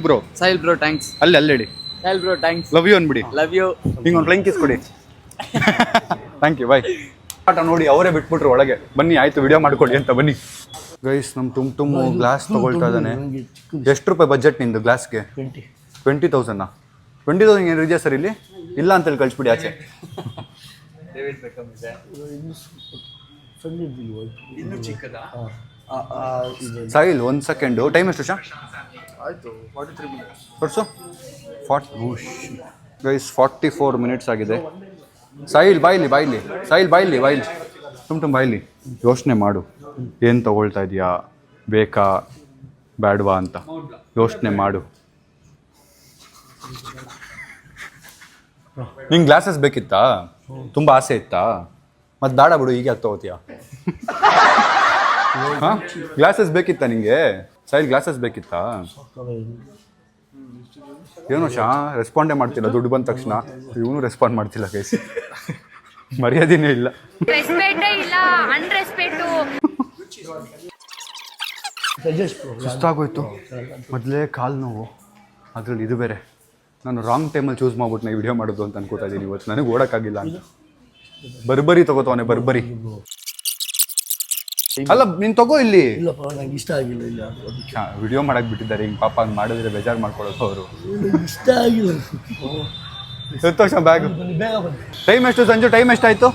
Speaker 2: bro
Speaker 6: thanks.
Speaker 2: ಅಲ್ಲೇಡಿ.
Speaker 6: Sahil bro thanks.
Speaker 2: Love you ಅನ್ಬಿಡಿ.
Speaker 6: Love you.
Speaker 2: ಹಿಂಗೆ ಒಂದು ಫ್ಲೈಂಗ್ ಕಿಸ್ ಕೊಡಿ. Thank you. ಬಾಯ್. ಆಟ ನೋಡಿ ಅವರೇ ಬಿಟ್ಬಿಟ್ರು ಒಳಗೆ. ಬನ್ನಿ ಆಯ್ತು ವಿಡಿಯೋ ಮಾಡ್ಕೊಡಿ ಅಂತ. ಬನ್ನಿ ಗೈಸ್. ನಮ್ಮ ತುಮ್ ಗ್ಲಾಸ್ ತೊಗೊಳ್ತಾ ಇದ್ದಾನೆ. ಎಷ್ಟು ರೂಪಾಯಿ ಬಜೆಟ್ ನಿಂದು ಗ್ಲಾಸ್ಗೆ? 20,000. 20,000 ಏನು ಇದೆಯಾ ಸರ್ ಇಲ್ಲಿ? ಇಲ್ಲ ಅಂತೇಳಿ ಕಳಿಸ್ಬಿಡಿ ಆಚೆ.
Speaker 6: ಇನ್ನು ಚಿಕ್ಕದಾ?
Speaker 2: Soil 1 second. ಟೈಮ್ ಎಷ್ಟು ಶಾ?
Speaker 3: ಆಯ್ತು 43 minutes.
Speaker 2: ತೋರಿಸು. 44 ಮಿನಿಟ್ಸ್ ಆಗಿದೆ. ಸಾಯಿಲ್ ಬಾಯ್ಲಿ. ಸಾಯಿಲ್ ಬಾಯ್ಲಿ. ತುಮ್ ಬಾಯ್ಲಿ. ಯೋಚನೆ ಮಾಡು, ಏನು ತಗೊಳ್ತಾ ಇದೆಯಾ, ಬೇಕಾ ಬೇಡವಾ ಅಂತ ಯೋಚನೆ ಮಾಡು. ನಿಂಗೆ ಗ್ಲಾಸಸ್ ಬೇಕಿತ್ತಾ ತುಂಬ ಆಸೆ ಇತ್ತಾ ಮತ್ತೆ ಬೇಡ ಬಿಡು ಈಗ ಯಾಕೆ ತಗೋತೀಯಾ ಹಾಂ ಗ್ಲಾಸಸ್ ಬೇಕಿತ್ತಾ ನಿಂಗೆ ಸೈಡ್ ಗ್ಲಾಸಸ್ ಬೇಕಿತ್ತಾ ಏನೋ ರೆಸ್ಪಾಂಡೇ ಮಾಡ್ತಿಲ್ಲ ದುಡ್ಡು ಬಂದ ತಕ್ಷಣ ಇವನು ರೆಸ್ಪಾಂಡ್ ಮಾಡ್ತಿಲ್ಲ ಗೈಸ್ ಮರ್ಯಾದೆನೇ ಇಲ್ಲ
Speaker 5: ರೆಸ್ಪೆಕ್ಟೇ ಇಲ್ಲ ಅನ್ರೆಸ್ಪೆಕ್ಟು.
Speaker 2: ಸುಸ್ತಾಗೋಯ್ತು ಮೊದಲೇ ಕಾಲು ನೋವು ಅದ್ರಲ್ಲಿ ಇದು ಬೇರೆ ನಾನು ರಾಂಗ್ ಟೈಮಲ್ಲಿ ಚೂಸ್ ಮಾಡ್ಬಿಟ್ಟು ನಾನು ವಿಡಿಯೋ ಮಾಡೋದು ಅಂತ ಅನ್ಕೋತಾ ಇದ್ದೀನಿ ಇವತ್ತು ನನಗೆ ಓಡೋಕ್ಕಾಗಿಲ್ಲ ಅಂತ ಬರ್ಬರಿ ತಗೋತವನೆ ಬರ್ಬರಿ ಅಲ್ಲ ನೀನು ತಗೋ ಇಲ್ಲಿ
Speaker 1: ಇಲ್ಲಪ್ಪ ನಂಗೆ ಇಷ್ಟ ಆಗಿಲ್ಲ ಇಲ್ಲ
Speaker 2: ವಿಡಿಯೋ ಮಾಡಕ್ ಬಿಟ್ಟಿದ್ದಾರೆ ಹಿಂಗೆ ಪಾಪ ಹಂಗೆ ಮಾಡಿದ್ರೆ ಬೇಜಾರು ಮಾಡ್ಕೊಳ್ಳೋದು ಅವರು
Speaker 1: ಇಷ್ಟ ಆಗಿಲ್ಲ.
Speaker 2: ಸಂತೋಷ ಬ್ಯಾಗ್
Speaker 1: ಬೇಗ ಬನ್ನಿ.
Speaker 2: ಟೈಮ್ ಎಷ್ಟು ಸಂಜು ಟೈಮ್ ಎಷ್ಟಾಯಿತು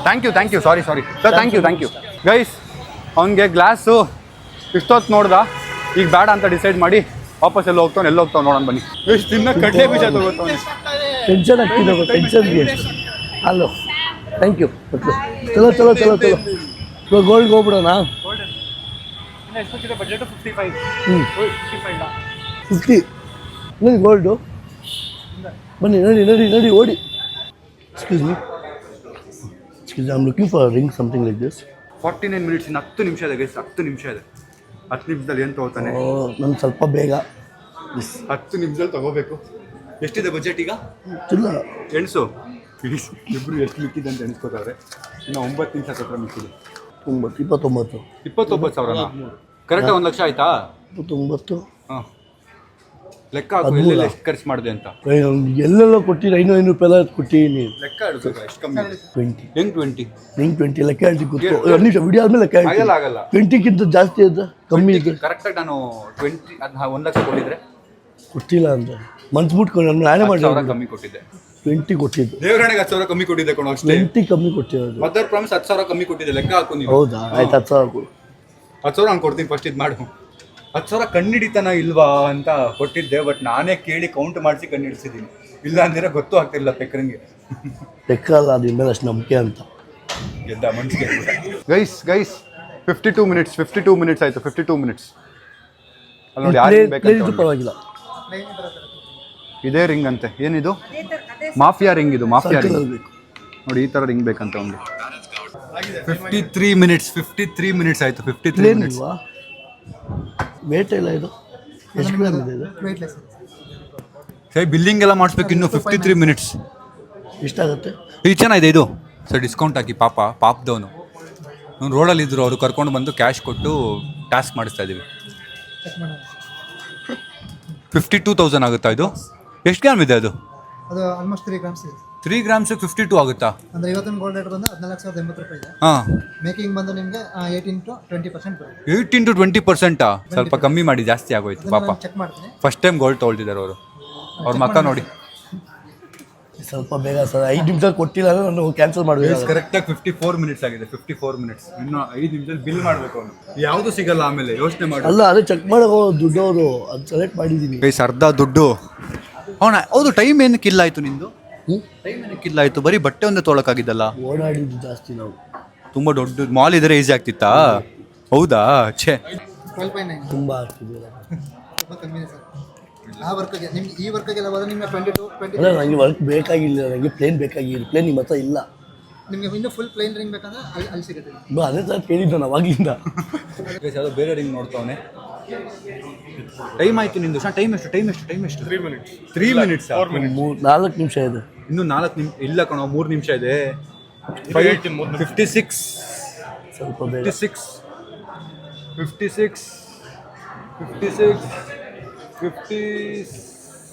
Speaker 2: thank you sorry sir thank you guys ಅವನಿಗೆ ಗ್ಲಾಸು ಇಷ್ಟೊತ್ತು ನೋಡ್ದ ಈಗ ಬೇಡ ಅಂತ ಡಿಸೈಡ್ ಮಾಡಿ ವಾಪಸ್ ಎಲ್ಲ ಹೋಗ್ತಾವ್ ನೋಡೋಣ ಬನ್ನಿ ತಿನ್ನ ಕಡ್ಲೆ ಬೀಜ ತಗೋತಾನೆ
Speaker 1: ಟೆನ್ಷನ್ ಆಗ್ತಿದೆ ಟೆನ್ಷನ್ಗೆ. Hello thank you. ಚಲೋ ಗೋಲ್ಡ್ಗೆ ಹೋಗ್ಬಿಡೋಣ.
Speaker 4: ಬಜೆಟ್ 55
Speaker 1: ಹ್ಞೂ 50 ನೋಡಿ ಗೋಲ್ಡು ಬನ್ನಿ ನಡಿ ಓಡಿ. Excuse me I am looking for ring something like this.
Speaker 2: 49 minutes ಇನ್ನು 10 ನಿಮಿಷ ಇದೆ ಗೈಸ್ 10 ನಿಮಿಷ ಇದೆ 10 ನಿಮಿಷದಲ್ಲಿ ಏನು ತಗೋತಾನೆ
Speaker 1: ನಾನು ಸ್ವಲ್ಪ ಬೇಗ
Speaker 2: 10 ನಿಮಿಷದಲ್ಲಿ ತಗೋಬೇಕು. ಎಷ್ಟಿದೆ ಬಜೆಟ್ ಈಗ
Speaker 1: ಇಲ್ಲ
Speaker 2: ಎಣಿಸು ಇಬ್ರು ಎಷ್ಟು ಮಿಕ್ಕಿದೆ ಅಂತ ಎಣಿಸ್ಕೋತಾವ್ರೆ ಇನ್ನು 9 ನಿಮಿಷ ಹತ್ರ ಮಿಕ್ಕಿದೆ 29,000 ಕರೆಕ್ಟಾಗಿ 1 ಲಕ್ಷ ಆಯ್ತಾ
Speaker 1: 29
Speaker 2: ಹಾಂ ಲೆಕ್ಕ ಹಾಕು ಎಲ್ಲೆಲ್ಲ ಎಷ್ಟು ಖರ್ಚು ಮಾಡಿದೆ ಅಂತ
Speaker 1: ಎಲ್ಲೆಲ್ಲ ಕೊಟ್ಟಿರಿ 500 ರೂಪಾಯಿ ಎಲ್ಲ ಕೊಟ್ಟಿದ್ದೀನಿ.
Speaker 2: ಲೆಕ್ಕ ಹಿಡಿದು ಎಷ್ಟು ಕಮ್ಮಿ
Speaker 1: 20
Speaker 2: ಹೆಂಗೆ 20
Speaker 1: ನಿಂಗೆ 20 ಲೆಕ್ಕ ಹೇಳ್ತಿ ಗೊತ್ತು ನಿಮಿಷ ವಿಡಿಯೋ ಆದ್ಮೇಲೆ ಲೆಕ್ಕ ಹೇಳ್ತೀನಿ.
Speaker 2: ಆಗಲ್ಲ
Speaker 1: 20ಕ್ಕಿಂತ ಜಾಸ್ತಿ ಇದೆ ಕಮ್ಮಿ ಇದೆ
Speaker 2: ಕರೆಕ್ಟಾಗಿ ನಾನು 20 ಅದನ್ನ 1 ಲಕ್ಷ ಕೊಟ್ಟಿದ್ರೆ
Speaker 1: ಕೊಟ್ಟಿಲ್ಲ ಅಂತ ಮನ್ಸು ಮುಟ್ಕೊಂಡು ನಾನು ನಾನೇ
Speaker 2: 10,000
Speaker 1: ಮಾಡಿ
Speaker 2: ಕಮ್ಮಿ ಕೊಟ್ಟಿದ್ದೆ
Speaker 1: 20 ಕೊಟ್ಟಿದ್ದು
Speaker 2: ದೇವರಾಣಿಗೆ 10,000 ಕಮ್ಮಿ ಕೊಟ್ಟಿದ್ದೆ ಕೊಡೋ ಅಷ್ಟೇ
Speaker 1: 20 ಕಮ್ಮಿ ಕೊಟ್ಟಿರೋದು.
Speaker 2: ಮದರ್ ಪ್ರಾಮಿಸ್ 10,000 ಕಮ್ಮಿ ಕೊಟ್ಟಿದ್ದೆ ಲೆಕ್ಕ ಹಾಕು ನೀವು
Speaker 1: ಹೌದಾ ಆಯ್ತು 10,000 ಕೊಡು.
Speaker 2: 10,000 ನಾನು ಕೊಡ್ತೀನಿ ಫಸ್ಟ್ ಇದು ಮಾಡು 10,000 ಕಣ್ಣಿಡಿತಾನ ಇಲ್ವಾ ಅಂತ ಕೊಟ್ಟಿದ್ದೆ ಬಟ್ ನಾನೇ ಕೇಳಿ ಕೌಂಟ್ ಮಾಡಿಸಿ ಕಣ್ಣಿಡಿಸಿದ್ದೀನಿ ಇಲ್ಲ ಅಂದ್ರೆ ಗೊತ್ತೂ ಆಗ್ತಿಲ್ಲ ಪೆಕ್ಕರಂಗೆ
Speaker 1: ಲೆಕ್ಕ ಅಲ್ಲ ಅದ್ರ ಮೇಲೆ ಅಷ್ಟು ನಂಬಿಕೆ ಅಂತ
Speaker 2: ಗೆದ್ದ ಮನ್ಸಿಗೆ ಗೈಸ್ 52 ಮಿನಿಟ್ಸ್ ಆಯ್ತು 52 ಮಿನಿಟ್ಸ್ ಅಲ್ಲಿ ನೋಡಿ ಯಾರು ಬೇಕಂತ
Speaker 1: ಪರವಾಗಿಲ್ಲ.
Speaker 2: ಇದೇ ರಿಂಗ್ ಅಂತೆ ಏನಿದು ಮಾಫಿಯಾ ರಿಂಗ್ ಇದು ಮಾಫಿಯಾ ರಿಂಗ್
Speaker 1: ಬೇಕು
Speaker 2: ನೋಡಿ ಈ ಥರ ರಿಂಗ್ ಬೇಕಂತ ಒಂದು 53 ಮಿನಿಟ್ಸ್ ಆಯ್ತು 53
Speaker 1: ಪ್ಲೇನ್
Speaker 2: ಮಿನಿಟ್ಸ್
Speaker 1: ಇಲ್ವಾ ವೇಟ್ ಇಲ್ಲ ಇದು ಎಷ್ಟು ಗ್ರಾಮ್ ಇದೆ ಇದು
Speaker 2: ಸರಿ ಬಿಲ್ಲಿಂಗ್ ಎಲ್ಲ ಮಾಡಿಸ್ಬೇಕು ಇನ್ನು 53 ಮಿನಿಟ್ಸ್
Speaker 1: ಎಷ್ಟಾಗುತ್ತೆ
Speaker 2: ಇದು ಚೆನ್ನಾಗಿದೆ ಇದು ಸರ್ ಡಿಸ್ಕೌಂಟ್ ಹಾಕಿ ಪಾಪದವನು ಅವ್ನು ರೋಡಲ್ಲಿ ಇದ್ರು ಅವರು ಕರ್ಕೊಂಡು ಬಂದು ಕ್ಯಾಶ್ ಕೊಟ್ಟು ಟಾಸ್ಕ್ ಮಾಡಿಸ್ತಾ ಇದ್ದೀವಿ 52,000 ಆಗುತ್ತಾ ಇದು ಎಷ್ಟು ಗ್ರಾಮ್ ಇದೆ ಅದು
Speaker 7: ಆಲ್ಮೋಸ್ಟ್ 3 ಗ್ರಾಮ್ಸ್ ಇದೆ
Speaker 2: 3 ಗ್ರಾಮ್ಸ್ 52 ಆಗುತ್ತಾ
Speaker 7: ಅಂದ್ರೆ ಇವತ್ತಿನ ಗೋಲ್ಡ್ ರೇಟ್ ಬಂದು 14,080 ರೂಪಾಯಿ ಇದೆ
Speaker 2: ಹಾಂ
Speaker 7: ಮೇಕಿಂಗ್ ಬಂದು ನಿಮಗೆ 18 to 20% ಬರುತ್ತೆ
Speaker 2: 18 to 20%. ಸ್ವಲ್ಪ ಕಮ್ಮಿ ಮಾಡಿ ಜಾಸ್ತಿ ಆಗೋಯ್ತು ಪಾಪ
Speaker 7: ಚೆಕ್ ಮಾಡ್ತೀನಿ
Speaker 2: ಫಸ್ಟ್ ಟೈಮ್ ಗೋಲ್ಡ್ ತೊಗೊಳ್ತಿದ್ದಾರೆ ಅವರು ಅವ್ರ ಮಕ್ಕ ನೋಡಿ
Speaker 1: ಸ್ವಲ್ಪ ಬೇಗ ಸರ್ 5 ನಿಮಿಷ ಕೊಟ್ಟಿಲ್ಲ ಅಂದ್ರೆ ನಾನು ಕ್ಯಾನ್ಸಲ್ ಮಾಡಬೇಕು.
Speaker 2: ಕರೆಕ್ಟಾಗಿ 54 ಮಿನಿಟ್ಸ್ ಆಗಿದೆ 54 ಮಿನಿಟ್ಸ್ ಇನ್ನು 5 ನಿಮಿಷದಲ್ಲಿ ಬಿಲ್ ಮಾಡಬೇಕು ಅವನು ಯಾವುದು ಸಿಗಲ್ಲ ಆಮೇಲೆ ಯೋಚನೆ ಮಾಡಿ
Speaker 1: ಅಲ್ಲ ಅದೇ ಚೆಕ್ ಮಾಡೋ ದುಡ್ಡು ಅವರು ಅದು ಸೆಲೆಕ್ಟ್ ಮಾಡಿದ್ದೀನಿ.
Speaker 2: ಗೈಸ್ ಅರ್ಧ ದುಡ್ಡು ಅವನ ಹೌದು ಟೈಮ್ ಏನಕ್ಕೆ ಇಲ್ಲ ಆಯ್ತು ನಿಂದು ಟೈಮ್ ಏನಕ್ಕೆ ಇಲ್ಲ ಆಯ್ತು ಬರೀ ಬಟ್ಟೆ ಒಂದೇ ತೊಗೊಳಕ್ಕಾಗಿದ್ದಲ್ಲ
Speaker 1: ಓಡಾಡಿದ್ದು ಜಾಸ್ತಿ ನಾವು
Speaker 2: ತುಂಬ ದೊಡ್ಡ ಮಾಲ್ ಇದ್ರೆ ಈಸಿ ಆಗ್ತಿತ್ತಾ ಹೌದಾ ಛೇ
Speaker 7: 12.9
Speaker 1: ತುಂಬ ಆಗ್ತಿದೆ.
Speaker 7: ತುಂಬ ಕಮ್ಮಿ ಇದೆ ಸರ್ ಆ ವರ್ಕ್ಗೆ ನಿಮ್ಗೆ ಈ ವರ್ಕ್ಗೆಲ್ಲ ಹೋದ್ರೆ ನಿಮಗೆ 22
Speaker 1: ಅಲ್ಲ ನನಗೆ ವರ್ಕ್ ಬೇಕಾಗಿಲ್ಲ ನನಗೆ ಪ್ಲೇನ್ ಬೇಕಾಗಿಲ್ಲ ಪ್ಲೇನ್ ನಿಮ್ಮ ಹತ್ರ ಇಲ್ಲ
Speaker 7: ನಿಮಗೆ ಇನ್ನೂ ಫುಲ್ ಪ್ಲೇನ್ ರಿಂಗ್ ಬೇಕಂದ್ರೆ ಅಲ್ಲಿ ಸಿಗುತ್ತೆ
Speaker 1: ಅದೇ ಥರ ಕೇಳಿದ್ದು ನಾನು ಅವಾಗಿಂದ
Speaker 2: ಯಾವುದೋ ಬೇರೆ ರಿಂಗ್ ನೋಡ್ತಾವನೆ ಟೈಮ್ ಆಯ್ತು ನಿಂದು ಟೈಮ್ ಎಷ್ಟು 3 ಮಿನಿಟ್ಸ್
Speaker 1: 4 ನಿಮಿಷ ಇದೆ
Speaker 2: ಇನ್ನು 4 ನಿಮಿಷ ಇಲ್ಲ ಕಣೋ 3 ನಿಮಿಷ ಇದೆ 56
Speaker 1: ಸ್ವಲ್ಪ ಬೇಗ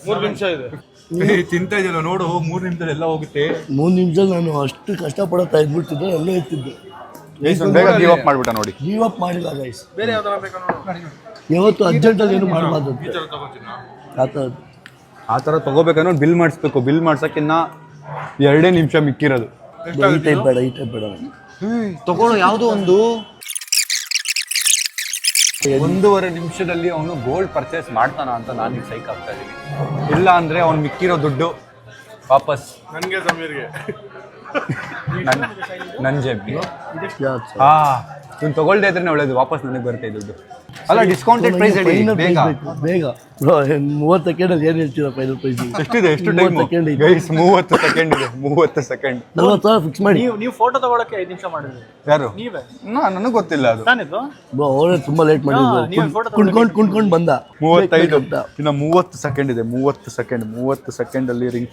Speaker 3: 3 ನಿಮಿಷ ಇದೆ
Speaker 2: ತಿಂತಾ ಇದೆಯಲ್ಲ ನೋಡು 3 ನಿಮಿಷದಲ್ಲಿ ಎಲ್ಲ ಹೋಗುತ್ತೆ
Speaker 1: 3 ನಿಮಿಷದಲ್ಲಿ ನಾನು ಅಷ್ಟು ಕಷ್ಟಪಡುತ್ತಾ ಇದ್ಬಿಡ್ತಿದ್ದೆ ಎಲ್ಲೋ ಇರ್ತಿದ್ದೆ.
Speaker 2: ಬೇಗ ಗಿವ್ ಅಪ್ ಮಾಡ್ಬಿಟ್ಟ ನೋಡಿ
Speaker 1: ಗೀವ್ ಅಪ್ ಮಾಡಿಲ್ಲ ಗೈಸ್
Speaker 3: ಬೇರೆ ಯಾವ್ದಾರ ಬೇಕಾ ನೋಡು
Speaker 1: ಯಾವತ್ತು ಅರ್ಜೆಂಟಲ್ಲಿ ಏನು ಮಾಡಬಾರ್ದು
Speaker 3: ಈ ಥರ ತಗೋತೀನಿ
Speaker 1: ಆ ಥರ
Speaker 2: ಆ ಥರ ತಗೋಬೇಕನ್ನೋ ಬಿಲ್ ಮಾಡಿಸ್ಬೇಕು ಬಿಲ್ ಮಾಡ್ಸೋಕ್ಕಿನ್ನ 2 ನಿಮಿಷ ಮಿಕ್ಕಿರೋದು
Speaker 1: ಈ ಟೈಪ್ ಬೇಡ
Speaker 2: ತಗೊಳ್ಳೋ ಯಾವುದೋ ಒಂದು 1.5 ನಿಮಿಷದಲ್ಲಿ ಅವನು ಗೋಲ್ಡ್ ಪರ್ಚೇಸ್ ಮಾಡ್ತಾನ ಅಂತ ನಾನು ಈಗ ಸೈಕ್ ಆಗ್ತಾ ಇದ್ದೀನಿ ಇಲ್ಲ ಅಂದರೆ ಅವ್ನು ಮಿಕ್ಕಿರೋ ದುಡ್ಡು ವಾಪಸ್
Speaker 3: ನನಗೆ ಸಮೀರ್ಗೆ
Speaker 2: ನನ್ನ ಜೇಬಿಗೆ
Speaker 1: ಯಾವ್ದು ಸರ್
Speaker 2: ಇವ್ನು ತಗೊಳ್ದೇ ಇದ್ರೆ ಒಳ್ಳೇದು ವಾಪಸ್ ನನಗೆ ಬರುತ್ತೆ ದುಡ್ಡು ಅಲ್ಲ ಡಿಸ್ಕೌಂಟೆಡ್ ಪ್ರೈಸ್ ಹೇಳಿ ಬೇಗ
Speaker 1: ಬೇಗ ಬ್ರೋ 30 ಸೆಕೆಂಡಲ್ಲಿ ಏನು ಹೇಳ್ತೀರಾ ಫೈನಲ್ ಪ್ರೈಸ್?
Speaker 2: ಎಷ್ಟಿದೆ ಎಷ್ಟು ಟೈಮ್
Speaker 1: 30 ಸೆಕೆಂಡ್ ಇದೆ.
Speaker 2: ಗೈಸ್ 30 ಸೆಕೆಂಡ್ ಇದೆ 30 ಸೆಕೆಂಡ್
Speaker 1: 40,000 ಫಿಕ್ಸ್ ಮಾಡಿ.
Speaker 4: ನೀವು ಫೋಟೋ ತಗೊಳಕ್ಕೆ 5 ನಿಮಿಷ ಮಾಡಿದ್ರಿ
Speaker 2: ಯಾರು
Speaker 4: ನೀವೇ
Speaker 2: ನನಗೆ ಗೊತ್ತಿಲ್ಲ ಅದು
Speaker 4: ತಾನಿದ್ದು
Speaker 1: ಬ್ರೋ ಅವರೇ ತುಂಬಾ ಲೇಟ್ ಮಾಡಿದ್ರು.
Speaker 4: ನೀವೇ photo
Speaker 1: ಕುಣ್ಕೊಂಡು ಬಂದ
Speaker 2: 35 ಇನ್ನು 30 ಸೆಕೆಂಡ್ ಇದೆ 30 ಸೆಕೆಂಡ್ ಅಲ್ಲಿ ರಿಂಗ್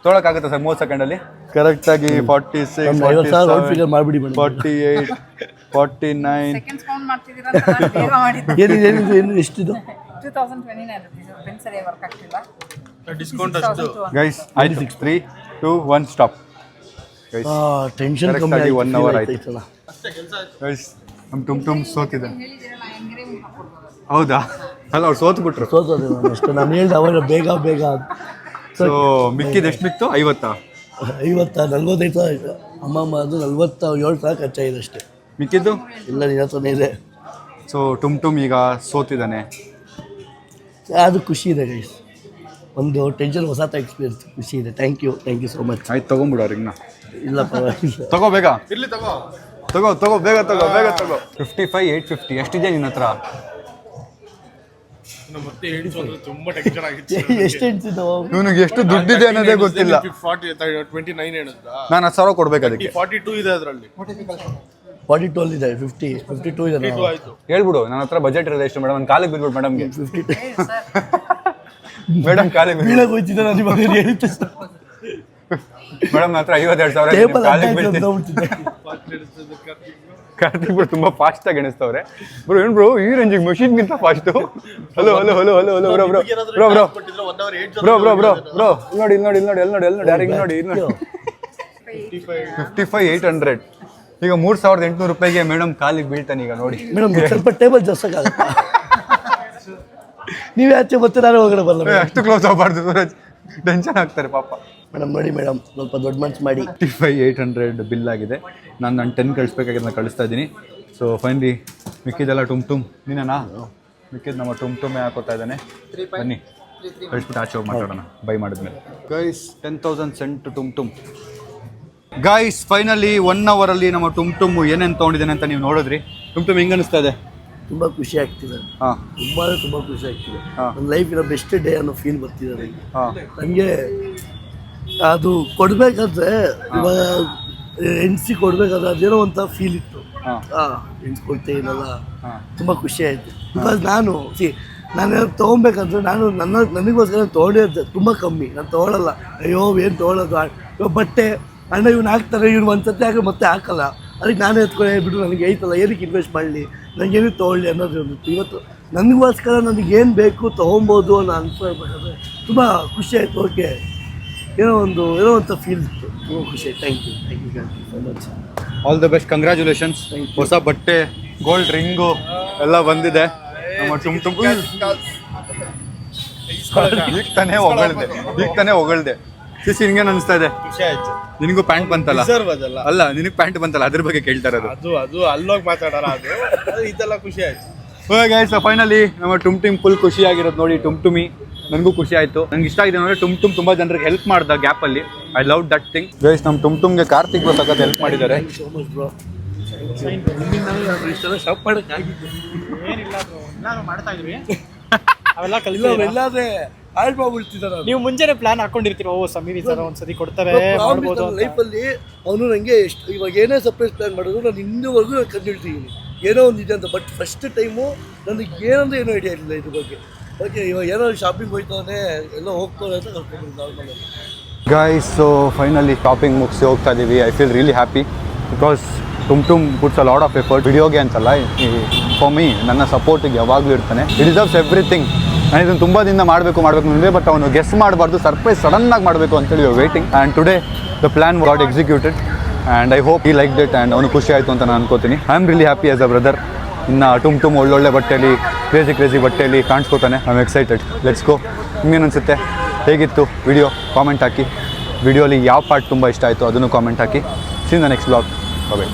Speaker 2: ತೊಗೊಳಕ್ಕಾಗುತ್ತೆ ಸರ್ 30 ಸೆಕೆಂಡ್ ಅಲ್ಲಿ ಕರೆಕ್ಟ್ ಆಗಿ 46
Speaker 1: 50,000 ಔಟ್ ಫಿಗರ್ ಮಾಡ್ಬಿಡಿ ಮೇಡಮ್.
Speaker 2: 48 49
Speaker 5: ಸೆಕೆಂಡ್ಸ್ ಕೌಂಟ್ ಮಾಡ್ತಿದ್ದೀರಾ ಅಂತ ನಾನು ಬೇಗ ಮಾಡಿದ್ದೆ.
Speaker 1: ಏನು ಎಷ್ಟಿದು?
Speaker 5: 2029 rupees ಪೆನ್ ಸರಿ ವರ್ಕ್ ಆಗ್ತಿಲ್ಲ.
Speaker 3: ಡಿಸ್ಕೌಂಟ್ ಅಷ್ಟು.
Speaker 2: ಗೈಸ್ ಆಯ್ತು 3 2 1 ಸ್ಟಾಪ್ ಗೈಸ್
Speaker 1: ಟೆನ್ಷನ್
Speaker 2: Correct
Speaker 1: ಕಮ್ಮಿ
Speaker 2: ಆಗಿ
Speaker 1: ಆಯ್ತು.
Speaker 2: 1 hour ಆಯ್ತು.
Speaker 1: ಆಯ್ತಲ್ಲ.
Speaker 2: ಗೈಸ್ ನಮ್ಮ ಟುಮ್ ಸೋತಿದೆ.
Speaker 5: ಹೇಳಿದ್ದೀರಲ್ಲ ಹೆಂಗ್ರೆ ಹಾಕ್ಕೊಡ್ಬೋದು.
Speaker 2: ಹೌದಾ ಅಲ್ಲ ಅವ್ರು ಸೋತ್ಬಿಟ್ರು.
Speaker 1: ಸೋತೋದೆ ನಾನು ಅಷ್ಟೇ. ನಾನು ಹೇಳ್ದೆ ಅವಾಗ ಬೇಗ ಅಂತ.
Speaker 2: ಸೊ ಮಿಕ್ಕಿದ ಎಷ್ಟು ಮಿಕ್ತು 50
Speaker 1: 45 ಅಮ್ಮಮ್ಮ ಅದು 47,000 ಖರ್ಚಾಗಿದೆ ಅಷ್ಟೇ.
Speaker 2: ಮಿಕ್ಕಿದ್ದು
Speaker 1: ಇಲ್ಲ ನಿನ್ನ ಹತ್ರನೇ ಇದೆ.
Speaker 2: ಸೊ ಟುಮ್ ಈಗ ಸೋತಿದ್ದಾನೆ.
Speaker 1: ಅದು ಖುಷಿ ಇದೆ ಗೈಸ್. ಒಂದು ಟೆನ್ಷನ್ ಹೊಸ ಎಕ್ಸ್ಪೀರಿಯನ್ಸ್ ಖುಷಿ ಇದೆ. Thank you so much.
Speaker 2: ಆಯ್ತು ತಗೊಂಬಿಡು ಅವ್ರಿಗೆ
Speaker 1: ಇಲ್ಲ ಪರವಾಗಿಲ್ಲ.
Speaker 2: ತಗೋ ಬೇಗ
Speaker 3: ಇರ್ಲಿ ತಗೋ.
Speaker 2: ತಗೋ ಬೇಗ ತಗೋ 55 850 ಎಷ್ಟಿದೆ ನಿನ್ನ ಹತ್ರ?
Speaker 3: ಇನ್ನು ಮತ್ತೆ ಎಣಿಸು ಅಂದ್ರೆ ತುಂಬಾ ಟೆನ್ಷನ್ ಆಗಿತ್ತು.
Speaker 1: ಎಷ್ಟು ಎಣ್ಸಿದ್ದಾವ?
Speaker 2: ಇವನಿಗೆ ಎಷ್ಟು ದುಡ್ಡಿದೆ ಅನ್ನೋದೇ ಗೊತ್ತಿಲ್ಲ.
Speaker 3: 29 ಹೇಳಿದ್ರಾ?
Speaker 2: ನಾನು 10,000 ಕೊಡ್ಬೇಕು ಅದಕ್ಕೆ.
Speaker 3: 42 ಇದೆ ಅದರಲ್ಲಿ.
Speaker 1: 42 ಇದೆ. 52 ಇದೆ.
Speaker 3: ಇದು ಆಯ್ತು.
Speaker 2: ಹೇಳ್ಬಿಡು ನನ್ನ ಹತ್ರ ಬಜೆಟ್ ಇರೋದು ಎಷ್ಟು ಮೇಡಮ್? ಒಂದು ಕಾಲಿಗೆ ಬಿದ್ಬಿಡು ಮೇಡಮ್ಗೆ.
Speaker 1: 52
Speaker 2: ಮೇಡಮ್ ಕಾಲಿಗೆ ಬಿದ್ದು
Speaker 1: ಬೀಳಕ್ಕೆ ಹೋಯ್ತಿದ್ದೆ ನಾನು ಇವಾಗ ಹೇಳಿದ್ದು.
Speaker 2: ಮೇಡಮ್ ಹತ್ರ 52,000
Speaker 1: ಟೇಬಲ್
Speaker 2: ಕಾಲಿಗೆ ಬೀಳ್ತೀನಿ. ಕಾರ್ತಿಕ್ ಬ್ರೋ ತುಂಬಾ ಫಾಸ್ಟ್ ಆಗಿ ಎಣಿಸ್ತವ್ರೆ. ಬ್ರೋ ಏನು ಬ್ರೋ ಈ ರೇಂಜಿಗೆ ಮಷೀನ್ಗಿಂತ ಫಾಸ್ಟು. ಹಲೋ ಬ್ರೋ ನೋಡಿ ಯಾರಿಗೆ ನೋಡಿ 55 800 ಈಗ 3,800 ರೂಪಾಯಿಗೆ ಮೇಡಮ್ ಕಾಲಿಗೆ ಬೀಳ್ತಾನೆ ಈಗ ನೋಡಿ.
Speaker 1: ಮೇಡಮ್ ಸ್ವಲ್ಪ ಟೇಬಲ್ ಜೋಸಾಗತ್ತ. ನೀವೇ ಆಚೆ ಮತ್ತೆ ನಾನು ಒಳಗಡೆ ಬರಲ್ಲ.
Speaker 2: ಅಷ್ಟು ಕ್ಲೋಸ್ ಆಗಬಾರ್ದು ಸೂರಜ್, ಟೆನ್ಷನ್ ಆಗ್ತಾರೆ ಪಾಪ.
Speaker 1: ಮೇಡಮ್ ನೋಡಿ ಮೇಡಮ್ ಸ್ವಲ್ಪ ದೊಡ್ಡ ಮನ್ಸು ಮಾಡಿ.
Speaker 2: 55 800 ಬಿಲ್ ಆಗಿದೆ. ನಾನು 10 ಕಳಿಸ್ಬೇಕಾಗಿದ್ದು ನಾನು ಕಳಿಸ್ತಾ ಇದ್ದೀನಿ. ಸೊ ಫೈನಲಿ ಮಿಕ್ಕಿದೆಲ್ಲ ಟುಮ್ ನೀನಾ ಮಿಕ್ಕಿದ್ದು ನಮ್ಮ ಟುಮ್ಟುಮೇ ಹಾಕೋತಾ ಇದ್ದಾನೆ. ಬನ್ನಿ ಕಳಿಸ್ಬಿಟ್ಟು ಆಚೆ ಹೋಗಿ ಮಾತಾಡೋಣ ಬೈ ಮಾಡಿದ್ಮೇಲೆ. ಗೈಸ್ 10,000 ಸೆಂಟ್ ಟುಮ್ ಗೈಸ್ ಫೈನಲಿ 1 ಅವರಲ್ಲಿ ನಮ್ಮ ಟುಮ್ ಏನೇನು ತೊಗೊಂಡಿದ್ದೇನೆ ಅಂತ ನೀವು ನೋಡಿದ್ರಿ. ಟುಮ್ ಹೆಂಗೆ ಅನಿಸ್ತಾ ಇದೆ?
Speaker 1: ತುಂಬ ಖುಷಿ ಆಗ್ತಿದೆ.
Speaker 2: ಹಾಂ
Speaker 1: ತುಂಬ ಖುಷಿ ಆಗ್ತಿದೆ. ನನ್ನ ಲೈಫಿನ ಬೆಸ್ಟ್ ಡೇ ಅನ್ನೋ ಫೀಲ್ ಬರ್ತಿದೆ ನನಗೆ. ನನಗೆ ಅದು ಕೊಡಬೇಕಾದ್ರೆ ಇವಾಗ ಎಣ್ಸಿ ಕೊಡಬೇಕಾದ್ರೆ ಅದೇನೋ ಅಂತ ಫೀಲ್ ಇತ್ತು. ಎಣ್ಸ್ಕೊಳ್ತೇನಲ್ಲ ತುಂಬ ಖುಷಿ ಆಯಿತು. ಬಿಕಾಸ್ ನಾನು ತೊಗೊಬೇಕಾದ್ರೆ ನನಗೋಸ್ಕರ ತೊಗೊಂಡಿದ್ದೆ ತುಂಬ ಕಮ್ಮಿ. ನಾನು ತೊಗೊಳಲ್ಲ. ಅಯ್ಯೋ ಏನು ತೊಗೊಳೋದು ಇವಾಗ ಬಟ್ಟೆ ಅಣ್ಣ ಇವ್ನು ಹಾಕ್ತಾರೆ, ಇವ್ನು ಒಂದು ಸತಿ ಹಾಕಿ ಮತ್ತೆ ಹಾಕಲ್ಲ. ಅದಕ್ಕೆ ನಾನೇ ಎತ್ಕೊಂಡು ಹೇಳ್ಬಿಟ್ಟು ನನಗೆ ಐತಲ್ಲ ಏನಕ್ಕೆ ಇನ್ವೆಸ್ಟ್ ಮಾಡಲಿ, ನನಗೇನು ತೊಗೊಳ್ಳಿ ಅನ್ನೋದು ಇರುತ್ತೆ. ಇವತ್ತು ನನಗೋಸ್ಕರ ನನಗೇನು ಬೇಕು ತೊಗೊಬೋದು ಅನ್ನೋ ಅನ್ಸ್ಬೇಕಾದ್ರೆ ತುಂಬ ಖುಷಿ ಆಯಿತು. ಓಕೆ ಏನೋ ಒಂದು ಫೀಲ್ ಇತ್ತು. ತುಂಬ ಖುಷಿ ಆಯ್ತು. Thank you so much.
Speaker 2: All the best, congratulations. ಹೊಸ ಬಟ್ಟೆ, ಗೋಲ್ಡ್ ರಿಂಗು ಎಲ್ಲ ಬಂದಿದೆ. ನಮ್ಮ ಟುಮ್ ಈಗ ತಾನೇ ಹೊಗಳ್ದೆ. ಸಿಸಿ ನಿನ್ಗೇನು ಅನಿಸ್ತಾ ಇದೆ?
Speaker 3: ಖುಷಿ ಆಯ್ತು.
Speaker 2: ನಿನಗೂ ಪ್ಯಾಂಟ್ ಬಂತಲ್ಲ?
Speaker 3: ಅದಲ್ಲ
Speaker 2: ಅಲ್ಲ ನಿನಗೆ ಪ್ಯಾಂಟ್ ಬಂತಲ್ಲ, ಅದ್ರ ಬಗ್ಗೆ ಕೇಳ್ತಾ ಇರೋದು.
Speaker 3: ಅದು ಅಲ್ಲೋಗಿ ಮಾತಾಡೋಣ. ಅದು ಇದೆಲ್ಲ ಖುಷಿ ಆಯ್ತು.
Speaker 2: ಗೈಸ್ ಫೈನಲಿ ನಮ್ಮ ಟುಮ್ ಫುಲ್ ಖುಷಿಯಾಗಿರೋದು ನೋಡಿ. ಟುಮ್ಟುಮಿ ನನಗೂ ಖುಷಿ ಆಯಿತು. ನಂಗೆ ಇಷ್ಟ ಆಗಿದೆ ಅಂದರೆ ಟುಮ್ ತುಂಬ ಜನರಿಗೆ ಹೆಲ್ಪ್ ಮಾಡ್ದ ಗ್ಯಾಪಲ್ಲಿ. I love that thing. Guys ನಮ್ಮ ಟುಮ್ಗೆ ಕಾರ್ತಿಕ್ ಬ್ರೋ ಸಖತ್ ಹೆಲ್ಪ್ ಮಾಡಿದ್ದಾರೆ.
Speaker 1: So much bro. ಇಷ್ಟೆಲ್ಲ ಶಾಪ್ ಮಾಡೋಕ್ಕಾಗಿದ್ದು
Speaker 4: ಏನಿಲ್ಲ ಎಲ್ಲರೂ ಮಾಡ್ತಾ ಇದ್ವಿ ಅವೆಲ್ಲ
Speaker 1: ಎಲ್ಲಾದ್ರೆ ಹಾಳು ಮಾಡ್ಬಿಡ್ತಿದ್ದಾರೆ.
Speaker 4: ನೀವು ಮುಂಚೆನೆ ಪ್ಲಾನ್ ಹಾಕೊಂಡಿರ್ತೀರ. ಓ ಸಮೀರ್ ಈ ಥರ ಒಂದ್ಸತಿ ಕೊಡ್ತಾರೆ ಮಾಡ್ಬೋದು ಅಂತ.
Speaker 1: ಲೈಫಲ್ಲಿ ಅವನು ನನಗೆ ಎಷ್ಟು ಇವಾಗ ಏನೇ ಸರ್ಪ್ರೈಸ್ ಪ್ಲಾನ್ ಮಾಡೋದು ನಾನು ಇನ್ನೂವರೆಗೂ ನಾನು ಕಂಡುಹಿಡ್ತೀನಿ ಏನೋ ಒಂದು ಇದೆ ಅಂತ. ಬಟ್ ಫಸ್ಟ್ ಟೈಮು ನನಗೆ ಏನಂದ್ರೆ ಏನೋ ಐಡಿಯಾ ಇರಲಿಲ್ಲ ಇದ್ರ ಬಗ್ಗೆ. ಓಕೆ ಇವಾಗ ಏನೋ ಶಾಪಿಂಗ್ ಹೋಗ್ತಾನೆ ಎಲ್ಲ ಹೋಗ್ತಾನೆ ಅಂತ ಕರ್ಕೊಂಡು normal.
Speaker 2: Guys so finally shopping ಮುಗಿಸಿ ಹೋಗ್ತಾ ಇದ್ದೀವಿ. I feel really happy because ಟುಮ್ puts a lot of effort. ವಿಡಿಯೋಗೆ ಅಂತಲ್ಲ, ಫಾರ್ ಮೀ ನನ್ನ ಸಪೋರ್ಟಿಗೆ ಯಾವಾಗಲೂ ಇರ್ತಾನೆ. It deserves everything. ನಾನು ಇದನ್ನು ತುಂಬ ದಿನ ಮಾಡಬೇಕು ಅಂದರೆ ಬಟ್ ಅವನು ಗೆಸ್ ಮಾಡಬಾರ್ದು, ಸರ್ಪ್ರೈಸ್ ಸಡನ್ನಾಗಿ ಮಾಡಬೇಕು ಅಂತೇಳಿ waiting. And today the plan got executed and I hope he like that and ಅವನು ಖುಷಿ ಆಯಿತು ಅಂತ ನಾನು ಅನ್ಕೋತೀನಿ. I am really happy as a brother. ಇನ್ನು ಟುಮ್ ಒಳ್ಳೊಳ್ಳೆ ಬಟ್ಟೆಯಲ್ಲಿ ಕ್ರೇಜಿ ಬಟ್ಟೆಯಲ್ಲಿ ಕಾಣಿಸ್ಕೋತಾನೆ. I am excited. Let's go. ನಿಮ್ಗೇನು ಅನಿಸುತ್ತೆ? ಹೇಗಿತ್ತು ವಿಡಿಯೋ? ಕಾಮೆಂಟ್ ಹಾಕಿ. ವಿಡಿಯೋಲಿ ಯಾವ ಪಾರ್ಟ್ ತುಂಬ ಇಷ್ಟ ಆಯಿತು ಅದನ್ನು ಕಾಮೆಂಟ್ ಹಾಕಿ. Seen the next blog. Bye.